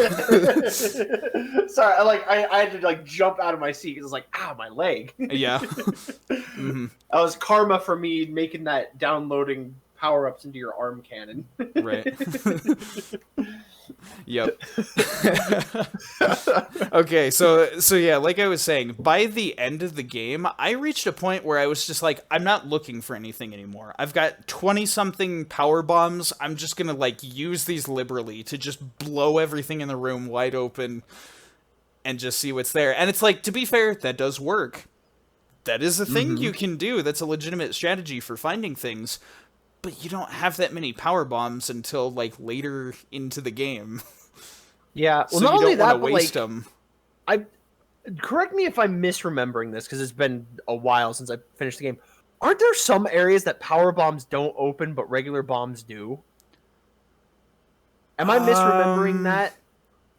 Sorry, I had to like jump out of my seat because it's like, ow, my leg. Yeah. That was karma for me making that downloading power ups into your arm cannon. Right. Yep. Okay, so yeah, like I was saying, by the end of the game, I reached a point where I was just like, I'm not looking for anything anymore. I've got 20 something power bombs. I'm just going to like use these liberally to just blow everything in the room wide open and just see what's there. And it's like, to be fair, that does work. That is a thing you can do. That's a legitimate strategy for finding things. But you don't have that many power bombs until like later into the game. Yeah, well, So not you only don't want that, to but waste like, them. I correct me if I'm misremembering this because it's been a while since I finished the game. Aren't there some areas that power bombs don't open but regular bombs do? Am I misremembering that?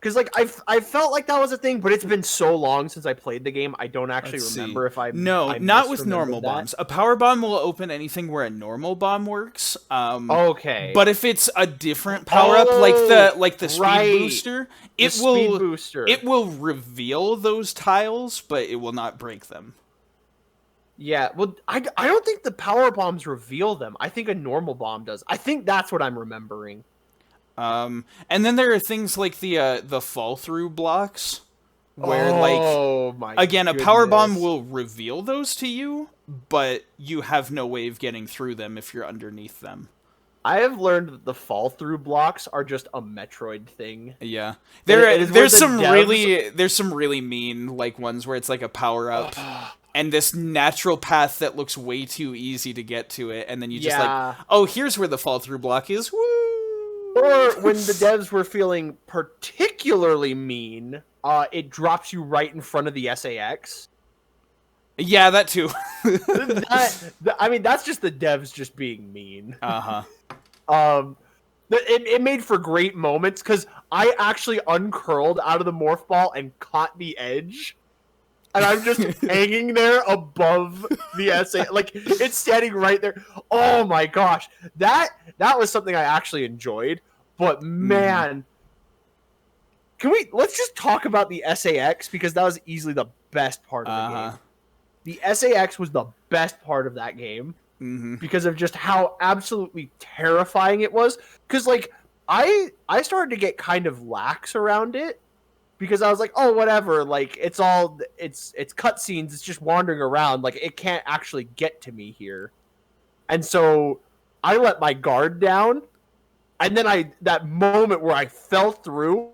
Because like I felt like that was a thing, but it's been so long since I played the game, I don't actually Let's see. remember if No, I not with misremembered normal that. bombs. A power bomb will open anything where a normal bomb works. Okay, But if it's a different power up, like the speed right. booster, The speed booster. it will reveal those tiles, but it will not break them. Yeah, well, I don't think the power bombs reveal them. I think a normal bomb does. I think that's what I'm remembering. And then there are things like the fall through blocks, where Oh like my again a power bomb goodness. will reveal those to you, but you have no way of getting through them if you're underneath them. I have learned that the fall through blocks are just a Metroid thing. Yeah, It is where there's the some really mean like ones where it's like a power up. And this natural path that looks way too easy to get to it, and then you just Yeah. like, oh, here's where the fall through block is. Woo! Or when the devs were feeling particularly mean, it drops you right in front of the SAX. Yeah, that too. I mean, that's just the devs just being mean. Uh-huh. It made for great moments because I actually uncurled out of the morph ball and caught the edge. And I'm just hanging there above the SA. Like, it's standing right there. Oh my gosh. That was something I actually enjoyed. But man, let's just talk about the SAX because that was easily the best part of the game. The SAX was the best part of that game because of just how absolutely terrifying it was. Because, like, I started to get kind of lax around it. Because I was like, oh, whatever, like, it's cutscenes, it's just wandering around, like, it can't actually get to me here. And so I let my guard down, and then that moment where I fell through,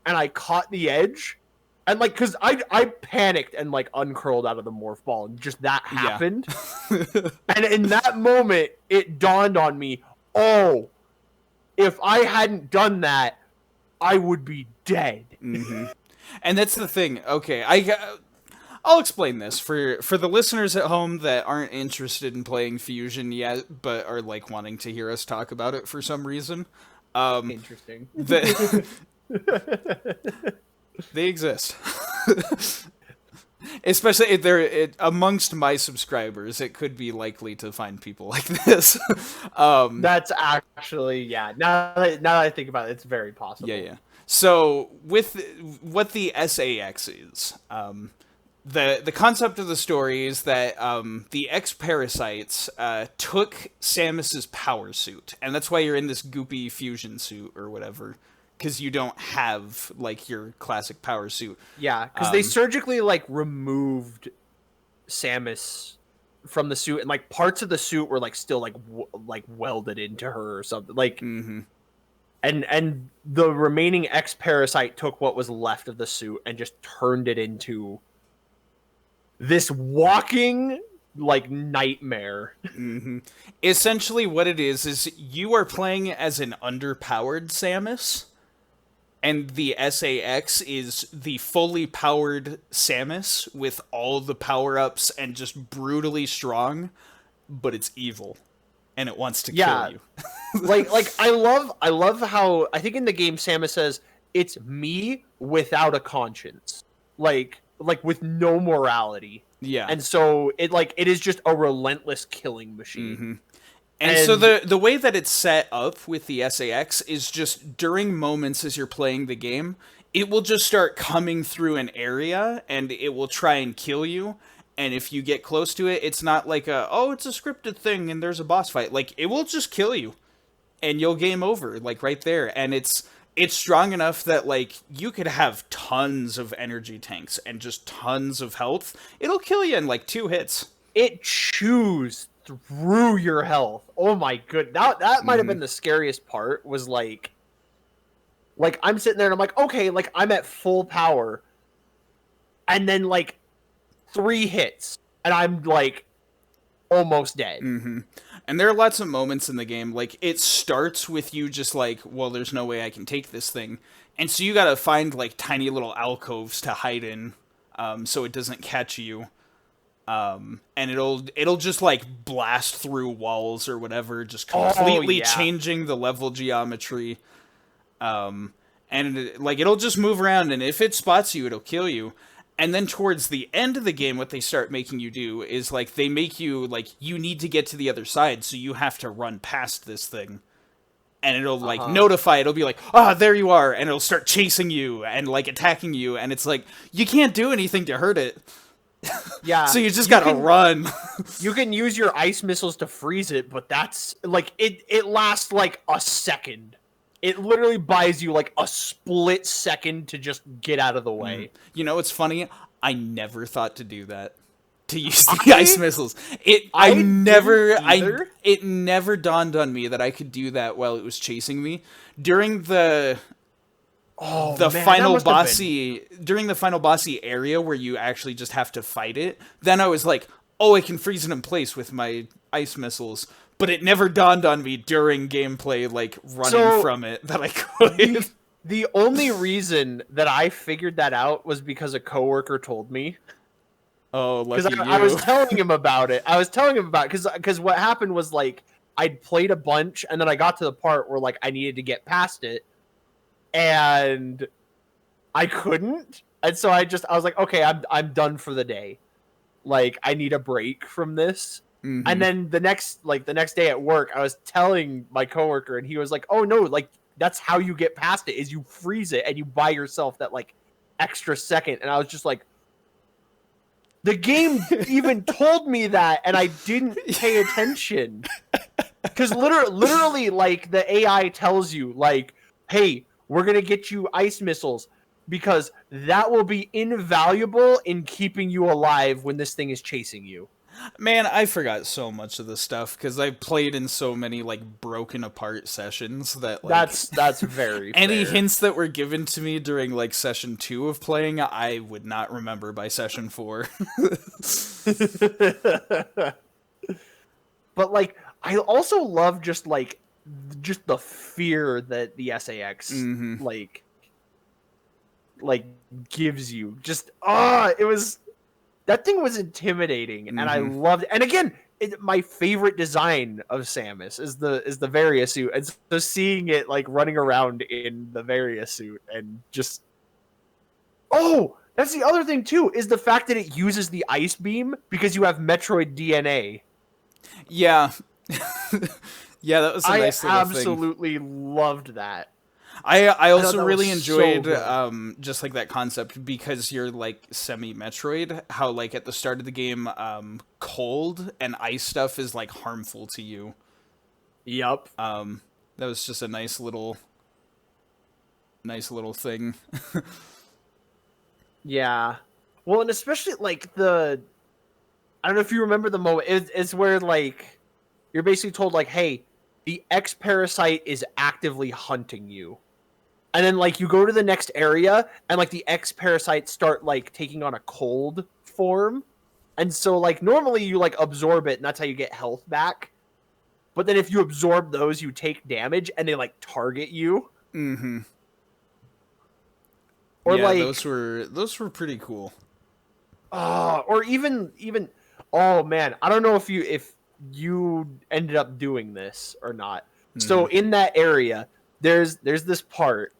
and I caught the edge, and, like, because I panicked and, like, uncurled out of the morph ball, and just that happened. Yeah. And in that moment, it dawned on me, oh, if I hadn't done that, I would be dead. And that's the thing. Okay, I'll explain this for the listeners at home that aren't interested in playing Fusion yet, but are like wanting to hear us talk about it for some reason. Interesting. They exist. Especially if they're amongst my subscribers, it could be likely to find people like this. That's actually, yeah. Now that I think about it, it's very possible. Yeah. So with what the SAX is, the concept of the story is that the ex-parasites took Samus's power suit, and that's why you're in this goopy fusion suit or whatever, because you don't have like your classic power suit. Yeah, because they surgically like removed Samus from the suit, and like parts of the suit were like still like like welded into her or something. Like, and the remaining ex-parasite took what was left of the suit and just turned it into this walking like nightmare. Essentially, what it is you are playing as an underpowered Samus, and the SAX is the fully powered Samus with all the power-ups and just brutally strong, but it's evil, and it wants to kill you. like I love how I think in the game Samus says it's me without a conscience, like with no morality. Yeah, and so it is just a relentless killing machine. And so the way that it's set up with the SAX is just during moments as you're playing the game, it will just start coming through an area and it will try and kill you. And if you get close to it, it's not like it's a scripted thing and there's a boss fight. Like, it will just kill you and you'll game over, like, right there. And it's strong enough that, like, you could have tons of energy tanks and just tons of health. It'll kill you in, like, 2 hits. It chews through your health. Oh my good. That might have been the scariest part, was like I'm sitting there and I'm like, okay, like I'm at full power. And then like 3 hits and I'm like almost dead. And there are lots of moments in the game, like, it starts with you just like, well, there's no way I can take this thing. And so you gotta find, like, tiny little alcoves to hide in, so it doesn't catch you. And it'll just, like, blast through walls or whatever, just completely changing the level geometry. And, it'll just move around, and if it spots you, it'll kill you. And then towards the end of the game, what they start making you do is, like, they make you, like, you need to get to the other side, so you have to run past this thing. And it'll, like, notify, it'll be like, there you are, and it'll start chasing you and, like, attacking you, and it's like, you can't do anything to hurt it. Yeah. So you just gotta run. You can use your ice missiles to freeze it, but that's, like, it lasts, like, a second. It literally buys you, like, a split second to just get out of the way. You know, it's funny. I never thought to do that. To use the ice missiles. It never dawned on me that I could do that while it was chasing me. During the final bossy area where you actually just have to fight it, then I was like, I can freeze it in place with my ice missiles. But it never dawned on me during gameplay, like, running from it, that I could. The only reason that I figured that out was because a coworker told me. Oh, lucky you. I was telling him about it. Because what happened was, like, I'd played a bunch, and then I got to the part where, like, I needed to get past it, and I couldn't. And so I was like, okay, I'm done for the day. Like, I need a break from this. And then the next day at work, I was telling my coworker, and he was like, "Oh no, like, that's how you get past it, is you freeze it and you buy yourself that, like, extra second." And I was just like, the game even told me that, and I didn't pay attention. Because literally, like, the AI tells you, like, hey, we're gonna get you ice missiles because that will be invaluable in keeping you alive when this thing is chasing you. Man, I forgot so much of this stuff because I played in so many, like, broken apart sessions that, like, that's very any fair. hints that were given to me during, like, session 2 of playing, I would not remember by session 4. But, like, I also love just the fear that the SAX like gives you. Just it was. That thing was intimidating, and I loved it. And again, my favorite design of Samus is the Varia suit, and so seeing it, like, running around in the Varia suit and just that's the other thing too, is the fact that it uses the ice beam because you have Metroid DNA. Yeah, yeah, that was a nice little thing. I absolutely loved that. I I thought also that really was so enjoyed good. just like that concept because you're like semi Metroid, how like at the start of the game cold and ice stuff is like harmful to you. Yep. That was just a nice little thing. Yeah. Well, and especially like I don't know if you remember the moment. It's where like you're basically told like, hey, the X parasite is actively hunting you. And then like you go to the next area and like the X parasites start like taking on a cold form. And so like normally you like absorb it and that's how you get health back. But then if you absorb those, you take damage and they like target you. Mm-hmm. Or Yeah, like those were pretty cool. or even oh man, I don't know if you ended up doing this or not. Mm-hmm. So in that area, there's this part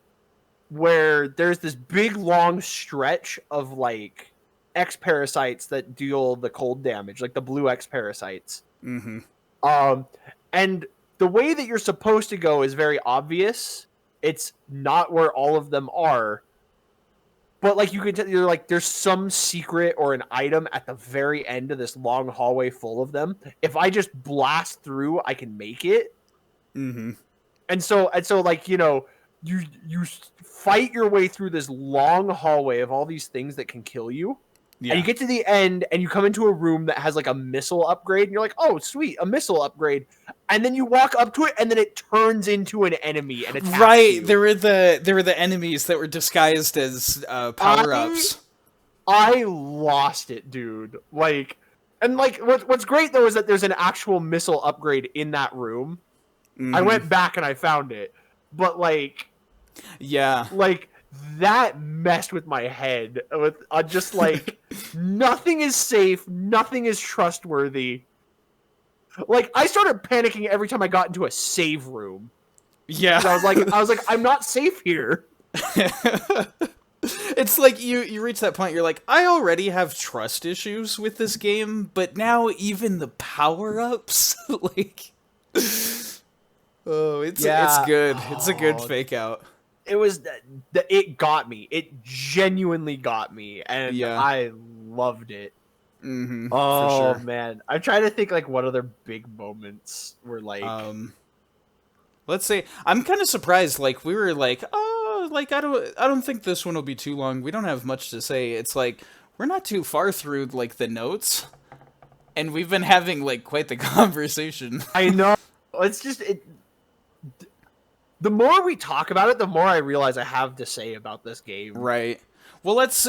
where there's this big long stretch of like X parasites that deal the cold damage, like the blue X parasites. Mm-hmm. Um, and the way that you're supposed to go is very obvious. It's not where all of them are, but like you can tell, you're like there's some secret or an item at the very end of this long hallway full of them. If I just blast through, I can make it. Mm-hmm. And so like you fight your way through this long hallway of all these things that can kill you. And you Yeah. get to the end and you come into a room that has like a missile upgrade and you're like, "Oh, sweet, a missile upgrade." And then you walk up to it and then it turns into an enemy and attacks Right, you. there were the enemies that were disguised as power I ups. I lost it, dude. Like and like what's great though is that there's an actual missile upgrade in that room. I Mm-hmm. went back and I found it. But Yeah. like that messed with my head with just like nothing is safe, nothing is trustworthy. Like I started panicking every time I got into a save room Yeah. because I was like I'm not safe here. It's like you reach that point you're like I already have trust issues with this game, but now even the power-ups like oh, it's Yeah. good. It's a good Oh, fake out. it was it got me. It genuinely got me, and Yeah. I loved it. Mhm. For Oh sure. man, I'm trying to think like what other big moments were like. Um let's say I'm kind of surprised like we were like, "Oh, like I don't think this one will be too long. We don't have much to say." It's like we're not too far through like the notes and we've been having like quite the conversation. I know it's just the more we talk about it, the more I realize I have to say about this game. Right. Well, let's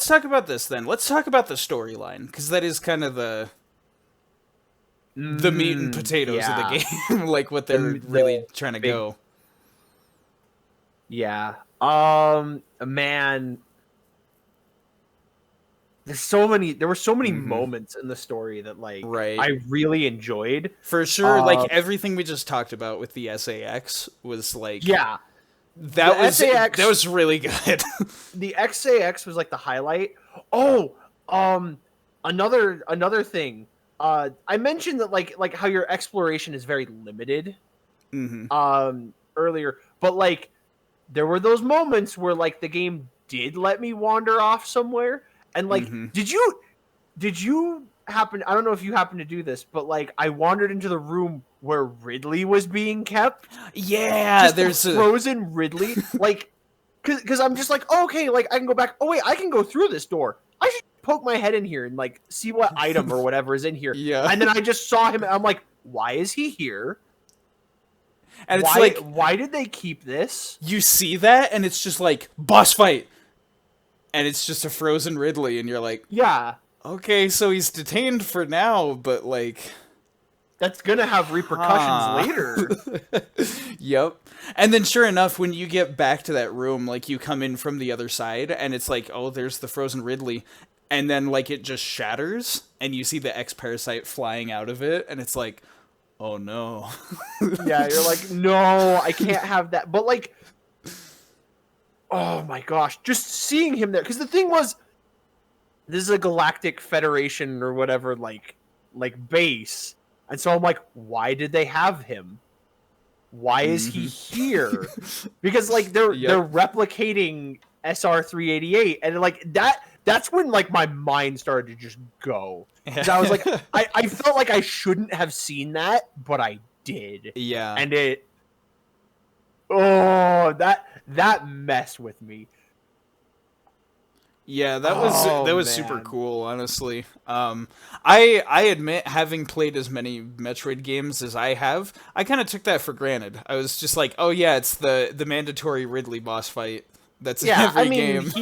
talk about this then. Let's talk about the storyline because that is kind of the meat and potatoes of the Yeah. game, like what they're The really trying to big go. yeah. Man, there were so many Hmm. moments in the story that like Right. I really enjoyed. For sure, like Um everything we just talked about with the SAX was like yeah, the that SAX was really good. the XAX was like the highlight. Oh, another thing. I mentioned that like how your exploration is very limited Hmm. earlier, but like there were those moments where like the game did let me wander off somewhere and like Hmm. did you happen I don't know if you happen to do this, but like I wandered into the room where Ridley was being kept, Yeah, just the there's a frozen Ridley, like because I'm just like, oh, okay, like I can go back. Oh wait, I can go through this door. I should poke my head in here and like see what item or whatever is in here. yeah, And then I just saw him. And I'm like, why is he here? and it's Why? like Why did they keep this? you see that, and it's just like boss fight, and it's just a frozen Ridley, and you're like, Yeah, okay, so he's detained for now, but like, that's gonna have repercussions huh. later. Yep. And then sure enough, when you get back to that room, like you come in from the other side and it's like, oh, there's the frozen Ridley. And then like it just shatters and you see the X parasite flying out of it and it's like, oh no. Yeah, you're like, no, I can't have that. But like, oh my gosh, just seeing him there. Because the thing was, this is a Galactic Federation or whatever, like base. And so I'm like, why did they have him? Why is he here? Because like they're replicating SR388, and like that's when like my mind started to just go. Because I was like, I felt like I shouldn't have seen that, but I did. Yeah. And that messed with me. Yeah, that was super cool, honestly. I admit, having played as many Metroid games as I have, I kind of took that for granted. I was just like, oh yeah, it's the mandatory Ridley boss fight. That's in every game.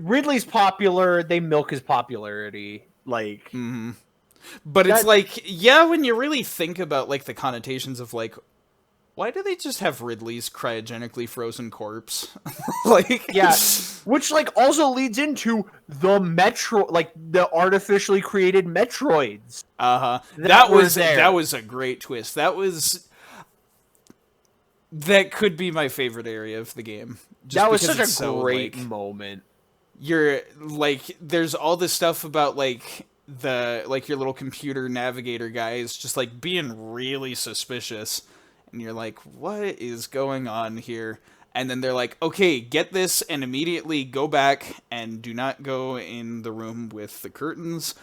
Ridley's popular. They milk his popularity, like. But it's like, yeah, when you really think about like the connotations of like, why do they just have Ridley's cryogenically frozen corpse? Like, yeah, which like also leads into the the artificially created Metroids. That was a great twist. That could be my favorite area of the game. That was such a great moment. You're like, there's all this stuff about like your little computer navigator guys just like being really suspicious. And you're like, what is going on here? And then they're like, okay, get this and immediately go back and do not go in the room with the curtains.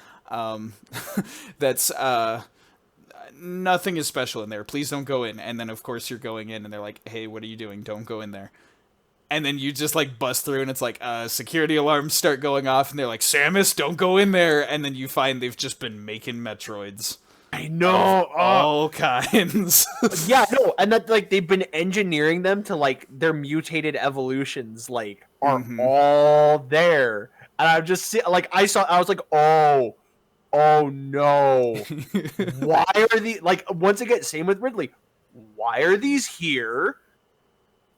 That's, nothing is special in there. Please don't go in. And then, of course, you're going in and they're like, hey, what are you doing? Don't go in there. And then you just, like, bust through and it's like, security alarms start going off and they're like, Samus, don't go in there. And then you find they've just been making Metroids. I know, all kinds. Yeah, no, and that like they've been engineering them to like their mutated evolutions like are all there, and I just like I was like, oh no, why are these like once again? Same with Ridley, why are these here?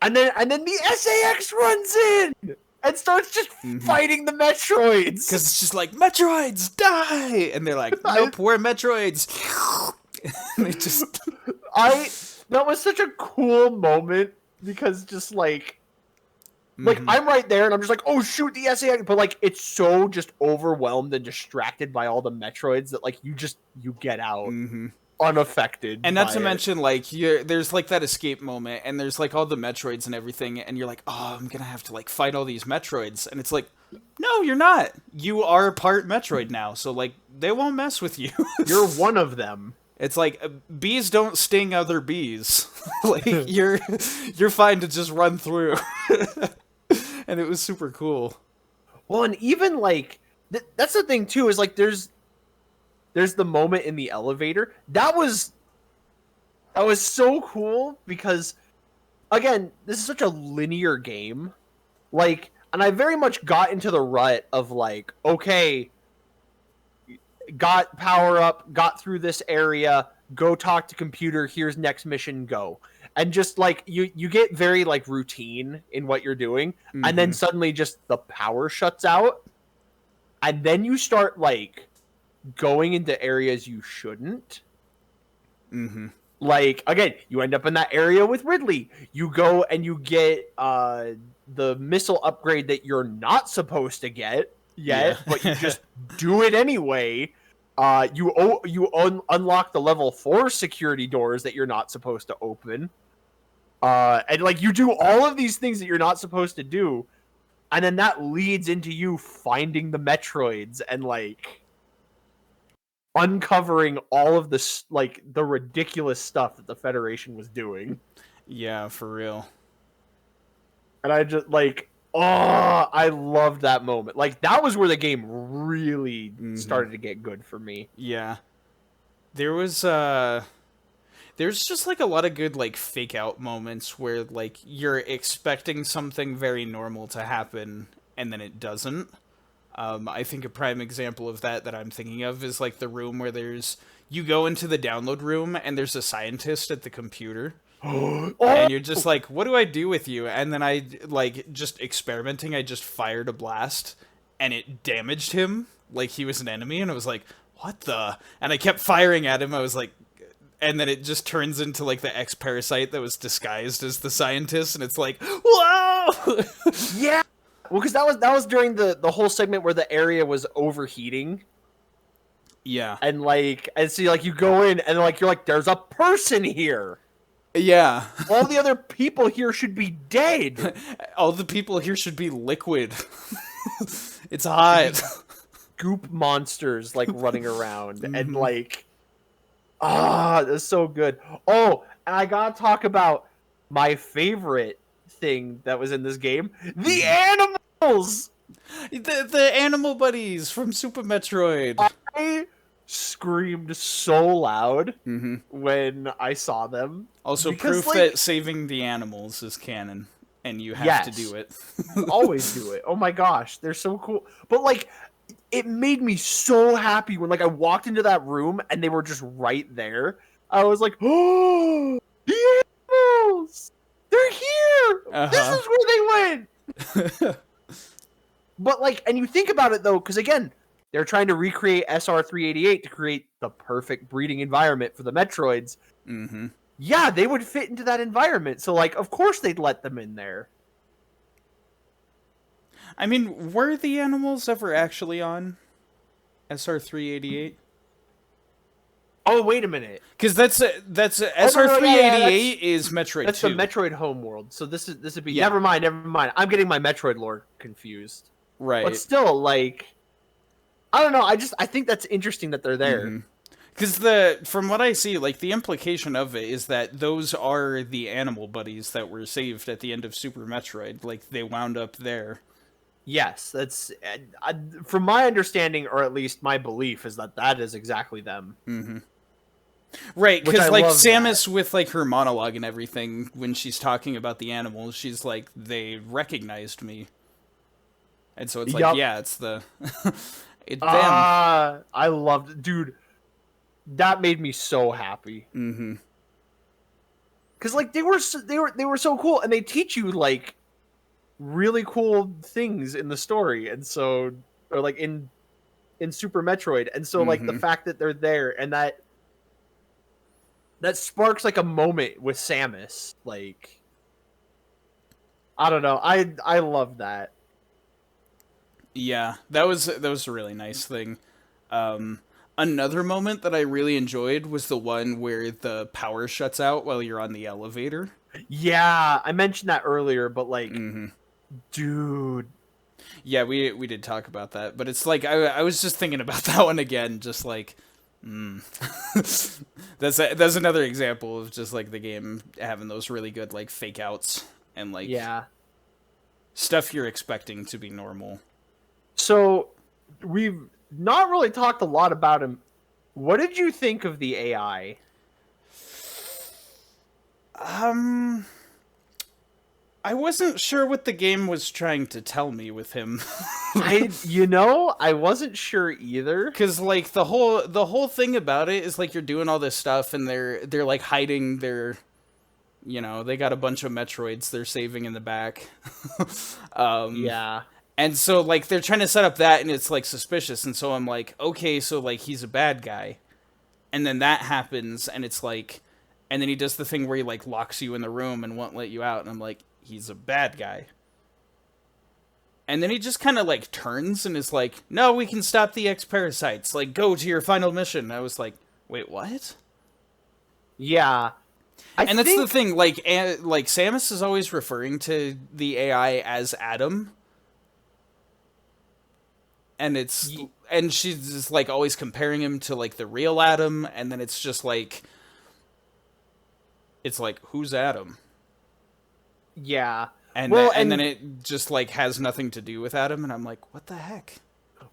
And then the SAX runs in and starts just fighting the Metroids. Because it's just like, Metroids, die! And they're like, nope, we're Metroids. And they just... That was such a cool moment, because just like I'm right there, and I'm just like, oh shoot, the SAX, but like, it's so just overwhelmed and distracted by all the Metroids that like, you get out. Unaffected, and not to mention like there's like that escape moment, and there's like all the Metroids and everything, and you're like, oh, I'm gonna have to like fight all these Metroids, and it's like, no, you're not. You are part Metroid now, so like they won't mess with you. You're one of them. It's like bees don't sting other bees. Like you're fine to just run through. And it was super cool. Well, and even like that's the thing too, is like there's the moment in the elevator. That was so cool, because again, this is such a linear game. Like, and I very much got into the rut of like, okay, got power up, got through this area, go talk to computer, here's next mission, go. And just like you get very like routine in what you're doing, and then suddenly just the power shuts out, and then you start like going into areas you shouldn't. Like, again, you end up in that area with Ridley. You go and you get the missile upgrade that you're not supposed to get yet, but you just do it anyway. You unlock the level 4 security doors that you're not supposed to open. And like, you do all of these things that you're not supposed to do, and then that leads into you finding the Metroids and like uncovering all of this, like the ridiculous stuff that the Federation was doing. Yeah, for real. And I just like, I loved that moment. Like, that was where the game really started to get good for me. Yeah. There's just like a lot of good like fake out moments where like you're expecting something very normal to happen and then it doesn't. I think a prime example of that I'm thinking of is like the room where you go into the download room and there's a scientist at the computer. And you're just like, what do I do with you? And then I, like, just experimenting, I just fired a blast and it damaged him like he was an enemy, and I was like, what the? And I kept firing at him. I was like, and then it just turns into like the X-Parasite that was disguised as the scientist, and it's like, whoa! Yeah! Well, because that was during the whole segment where the area was overheating. Yeah. And like, and so like you go in and like you're like, there's a person here. Yeah. All the other people here should be dead. All the people here should be liquid. It's Should hot. be goop monsters like running around and Mhm. like that's so good. Oh, and I gotta talk about my favorite thing that was in this game: the animals. The animal buddies from Super Metroid. I screamed so loud Hmm. when I saw them Also, because, proof like, that saving the animals is canon, and you have to yes, do it. you always do it. Oh my gosh, they're so cool. But like, it made me so happy when like I walked into that room and they were just right there. I was like, oh, the animals, they're here. This Uh is where they went. huh. But like, and you think about it though, because again, they're trying to recreate SR388 to create the perfect breeding environment for the Metroids. Hmm. Yeah, they would fit into that environment. So like, of course they'd let them in there. I mean, were the animals ever actually on SR388? Oh, wait a minute. Because that's Oh, no, SR388 is Metroid that's 2. the Metroid homeworld. So this would be Yeah. never mind. I'm getting my Metroid lore confused. Right. But still, like, I don't know. I think that's interesting that they're there. Because from what I see, like the implication of it is that those are the animal buddies that were saved at the end of Super Metroid. Like they wound up there. Yes, that's from my understanding, or at least my belief, is that that is exactly them. Right, Which I because like love Samus with like her monologue and everything, when she's talking about the animals, she's like, "They recognized me," and so it's like, Yup. yeah, it's the it's them. I loved it. Dude, that made me so happy. Cause like they were so cool, and they teach you like really cool things in the story, and so or like in Super Metroid, and so like the fact that they're there and that sparks like a moment with Samus, like I don't know, I love that. Yeah, that was a really nice thing. Another moment that I really enjoyed was the one where the power shuts out while you're on the elevator. Yeah, I mentioned that earlier, but like, dude, Yeah, we did talk about that, but it's like I was just thinking about that one again, just like, that's another example of just like the game having those really good like fake outs and like yeah. stuff you're expecting to be normal. So we've not really talked a lot about him. What did you think of the AI? I wasn't sure what the game was trying to tell me with him. I wasn't sure either. Cause like the whole thing about it is like you're doing all this stuff and they're like hiding their, they got a bunch of Metroids they're saving in the back. Yeah. And so like they're trying to set up that and it's like suspicious, and so I'm like, okay, so like he's a bad guy. And then that happens and it's like, and then he does the thing where he like locks you in the room and won't let you out, and I'm like, he's a bad guy. And then he just kind of like turns and is like, no, we can stop the X-Parasites. Like, go to your final mission. And I was like, wait, what? Yeah. And that's the thing, like Samus is always referring to the AI as Adam. And and she's just like always comparing him to like the real Adam, and then it's just like, it's like, who's Adam? Yeah. And then it just like has nothing to do with Adam, and I'm like, what the heck?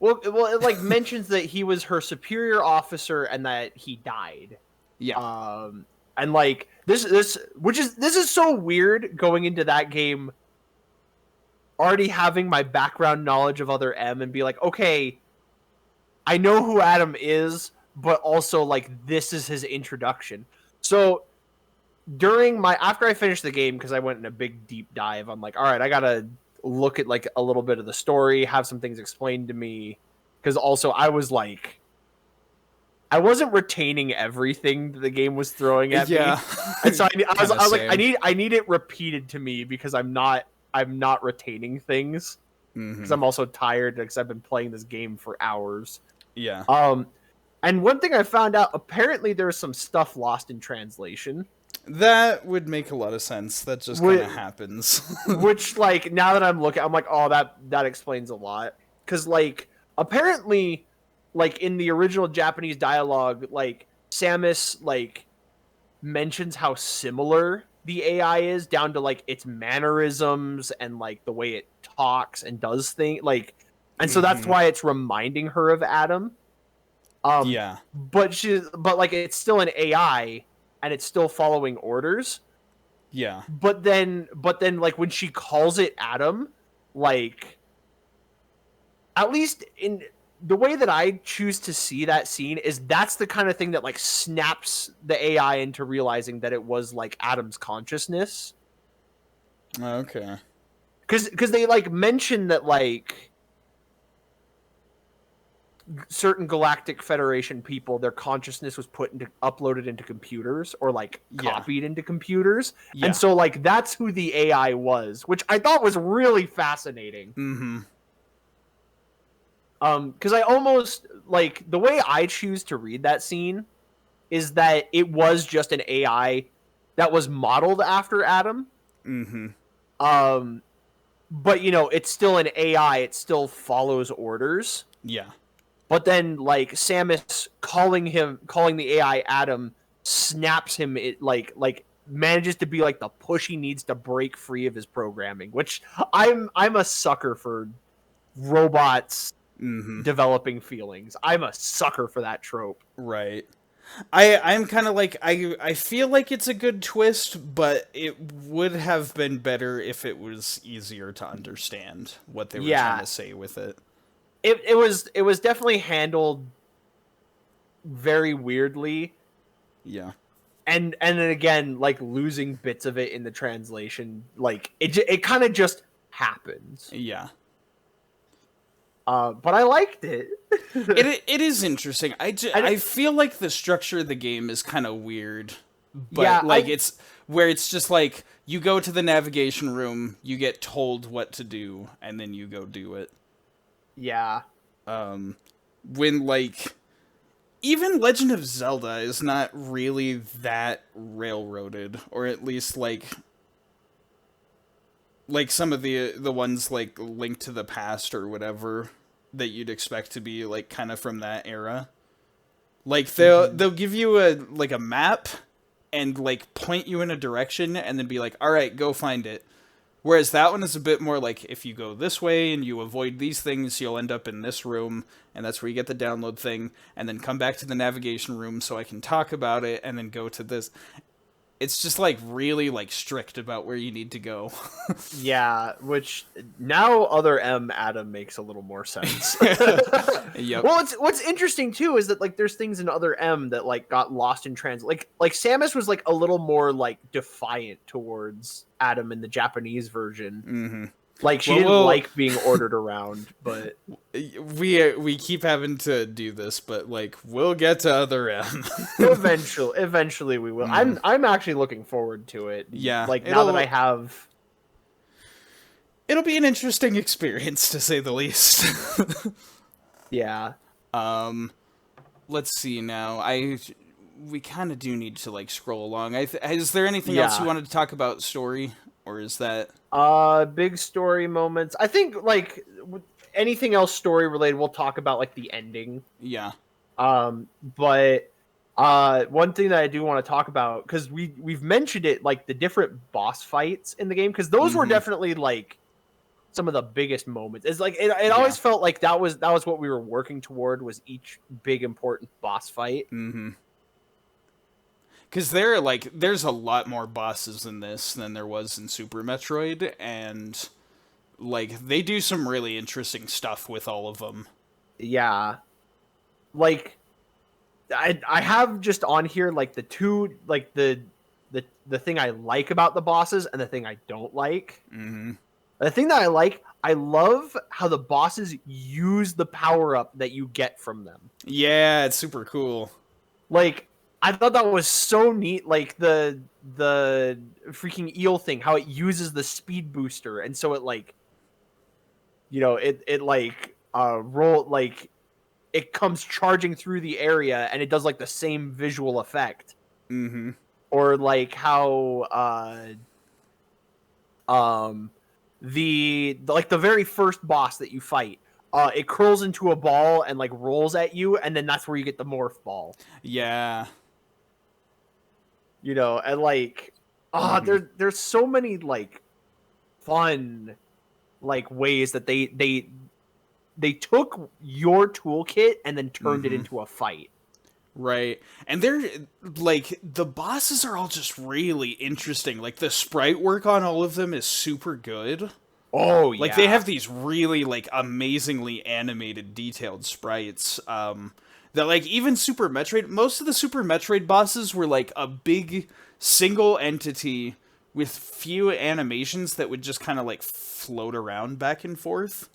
Well, it like mentions that he was her superior officer and that he died. Yeah. And like this is so weird going into that game, already having my background knowledge of Other M and be like, okay, I know who Adam is, but also like this is his introduction. So after I finished the game, because I went in a big deep dive, I'm like, all right, I gotta look at like a little bit of the story, have some things explained to me, because also I was like, I wasn't retaining everything that the game was throwing at me, and so I was like, I need it repeated to me because I'm not retaining things, because I'm also tired because I've been playing this game for hours. Yeah. And one thing I found out, apparently there's some stuff lost in translation. That would make a lot of sense. That just kind of happens. Which, like, now that I'm looking, I'm like, oh, that explains a lot. Because, like, apparently, like, in the original Japanese dialogue, like, Samus, like, mentions how similar the AI is down to, like, its mannerisms and, like, the way it talks and does things. Like, and so that's why it's reminding her of Adam. Yeah. But, like, it's still an AI and it's still following orders. Yeah. But then like when she calls it Adam, like at least in the way that I choose to see that scene is that's the kind of thing that like snaps the AI into realizing that it was like Adam's consciousness. Okay. Cuz they like mention that like certain Galactic Federation people, their consciousness was uploaded into computers or like copied into computers. Yeah. And so like that's who the AI was, which I thought was really fascinating. Because I almost like the way I choose to read that scene is that it was just an AI that was modeled after Adam. But you know, it's still an AI, it still follows orders. Yeah. But then, like Samus calling the AI Adam, snaps him. It like manages to be like the push he needs to break free of his programming. Which I'm a sucker for robots developing feelings. I'm a sucker for that trope. Right. I'm kind of like I feel like it's a good twist, but it would have been better if it was easier to understand what they were trying to say with it. It was definitely handled very weirdly. Yeah. And then again, like losing bits of it in the translation, like it kind of just happens. Yeah. But I liked it. It is interesting. I feel like the structure of the game is kind of weird, but it's where it's just like you go to the navigation room, you get told what to do, and then you go do it. Yeah. When like even Legend of Zelda is not really that railroaded, or at least like some of the ones like Link to the Past or whatever that you'd expect to be like kind of from that era. Like they'll give you a map and like point you in a direction and then be like, "All right, go find it." Whereas that one is a bit more like, if you go this way and you avoid these things, you'll end up in this room, and that's where you get the download thing, and then come back to the navigation room so I can talk about it, and then go to this. It's just like really like strict about where you need to go. Yeah, which now other M Adam makes a little more sense. Yep. Well, what's interesting too is that like there's things in other M that like got lost in translation. Like Samus was like a little more like defiant towards Adam in the Japanese version. Like she didn't like being ordered around, but we keep having to do this, but like we'll get to other M. eventually we will. I'm actually looking forward to it. Yeah, like now that I have, it'll be an interesting experience to say the least. Yeah. Let's see now. We kind of do need to like scroll along. Is there anything else you wanted to talk about story, or is that big story moments? I think like anything else story related, we'll talk about like the ending. Yeah. But one thing that I do want to talk about, because we've mentioned it, like the different boss fights in the game, because those were definitely like some of the biggest moments. It's like it always felt like that was what we were working toward, was each big important boss fight. Because there's a lot more bosses in this than there was in Super Metroid, and like they do some really interesting stuff with all of them. Yeah, like I have just on here like the two, like the thing I like about the bosses and the thing I don't like. The thing that I love how the bosses use the power up that you get from them. Yeah, it's super cool. Like, I thought that was so neat. Like the freaking eel thing, how it uses the speed booster, and so it like, you know, it like it comes charging through the area, and it does like the same visual effect. or like how the very first boss that you fight, it curls into a ball and like rolls at you, and then that's where you get the morph ball. Yeah. You know, and like there's so many like fun like ways that they took your toolkit and then turned it into a fight. Right. And they're like the bosses are all just really interesting. Like the sprite work on all of them is super good. Oh Like they yeah. have these really like amazingly animated detailed sprites that like even Super Metroid, most of the Super Metroid bosses were like a big single entity with few animations that would just kind of like float around back and forth,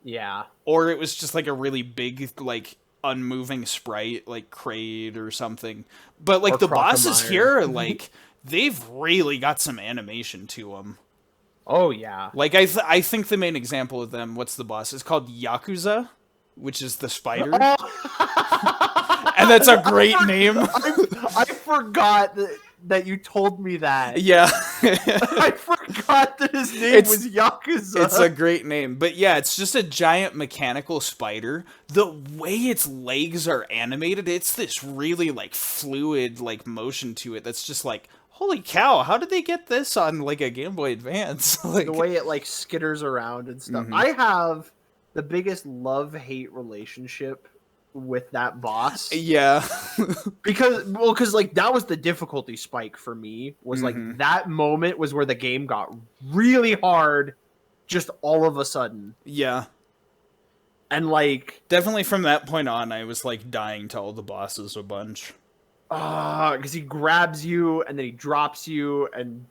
Yeah. or it was just like a really big like unmoving sprite like Kraid or something. But like Or the bosses Crocomire. here, like they've really got some animation to them. Oh yeah. Like I think the main example of them, what's the boss? It's called Yakuza, which is the spider, Oh, and that's a I, great name. I forgot that you told me that. Yeah, I forgot that his name it's was Yakuza. it's a great name, but yeah, it's just a giant mechanical spider. The way its legs are animated, it's this really like fluid like motion to it. That's just like, holy cow! How did they get this on like a Game Boy Advance? The Like, way it like skitters around and stuff. I have the biggest love-hate relationship with that boss yeah, because like that was the difficulty spike for me, was like that moment was where the game got really hard just all of a sudden. yeah. And like Definitely from that point on, I was like dying to all the bosses a bunch. because he grabs you and then he drops you, and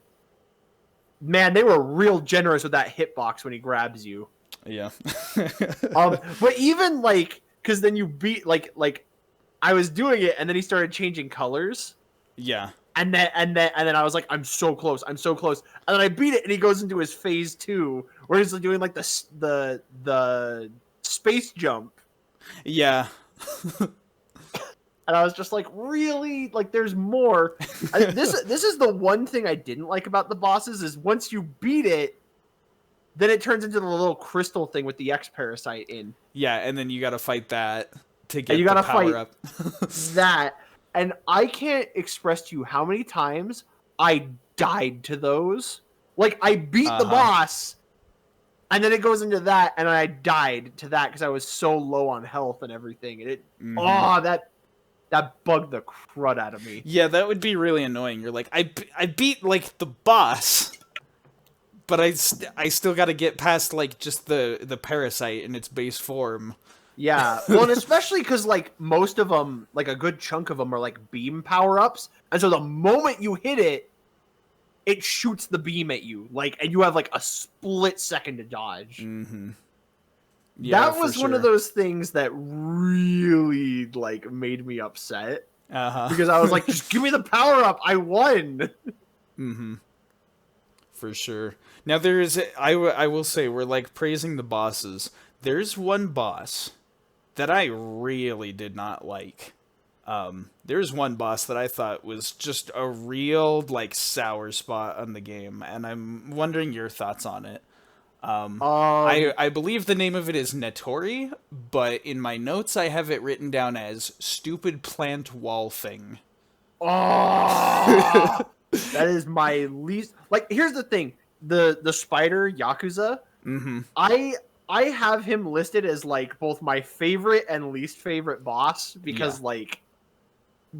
man, they were real generous with that hitbox when he grabs you. Yeah. But even like, because then you beat like I was doing it, and then he started changing colors, Yeah. and then I was like, I'm so close, I'm so close, and then I beat it, and he goes into his phase 2 where he's like doing like the space jump, Yeah. and I was just like, really, like there's more. This is the one thing I didn't like about the bosses, is once you beat it, then it turns into the little crystal thing with the X parasite in. Yeah, and then you gotta fight that to And you get the gotta power fight up. that. And I can't express to you how many times I died to those. Like, I beat the boss, and then it goes into that, and I died to that because I was so low on health and everything. And that bugged the crud out of me. Yeah, that would be really annoying. You're like, I beat like the boss, but I still got to get past like just the parasite in its base form. Yeah, well, and especially because like most of them, like a good chunk of them, are like beam power ups, and so the moment you hit it, it shoots the beam at you, like, and you have like a split second to dodge. Yeah, That for was one of sure. those things that really like made me upset Uh-huh. because I was like, just give me the power up, I won. For sure. Now there is I will say we're like praising the bosses. There's one boss that I really did not like. There's one boss that I thought was just a real like sour spot on the game, and I'm wondering your thoughts on it. I believe the name of it is Nettori, but in my notes I have it written down as stupid plant wall thing. Oh, that is my least. Like, here's the thing: the spider Yakuza. I have him listed as like both my favorite and least favorite boss Yeah. because like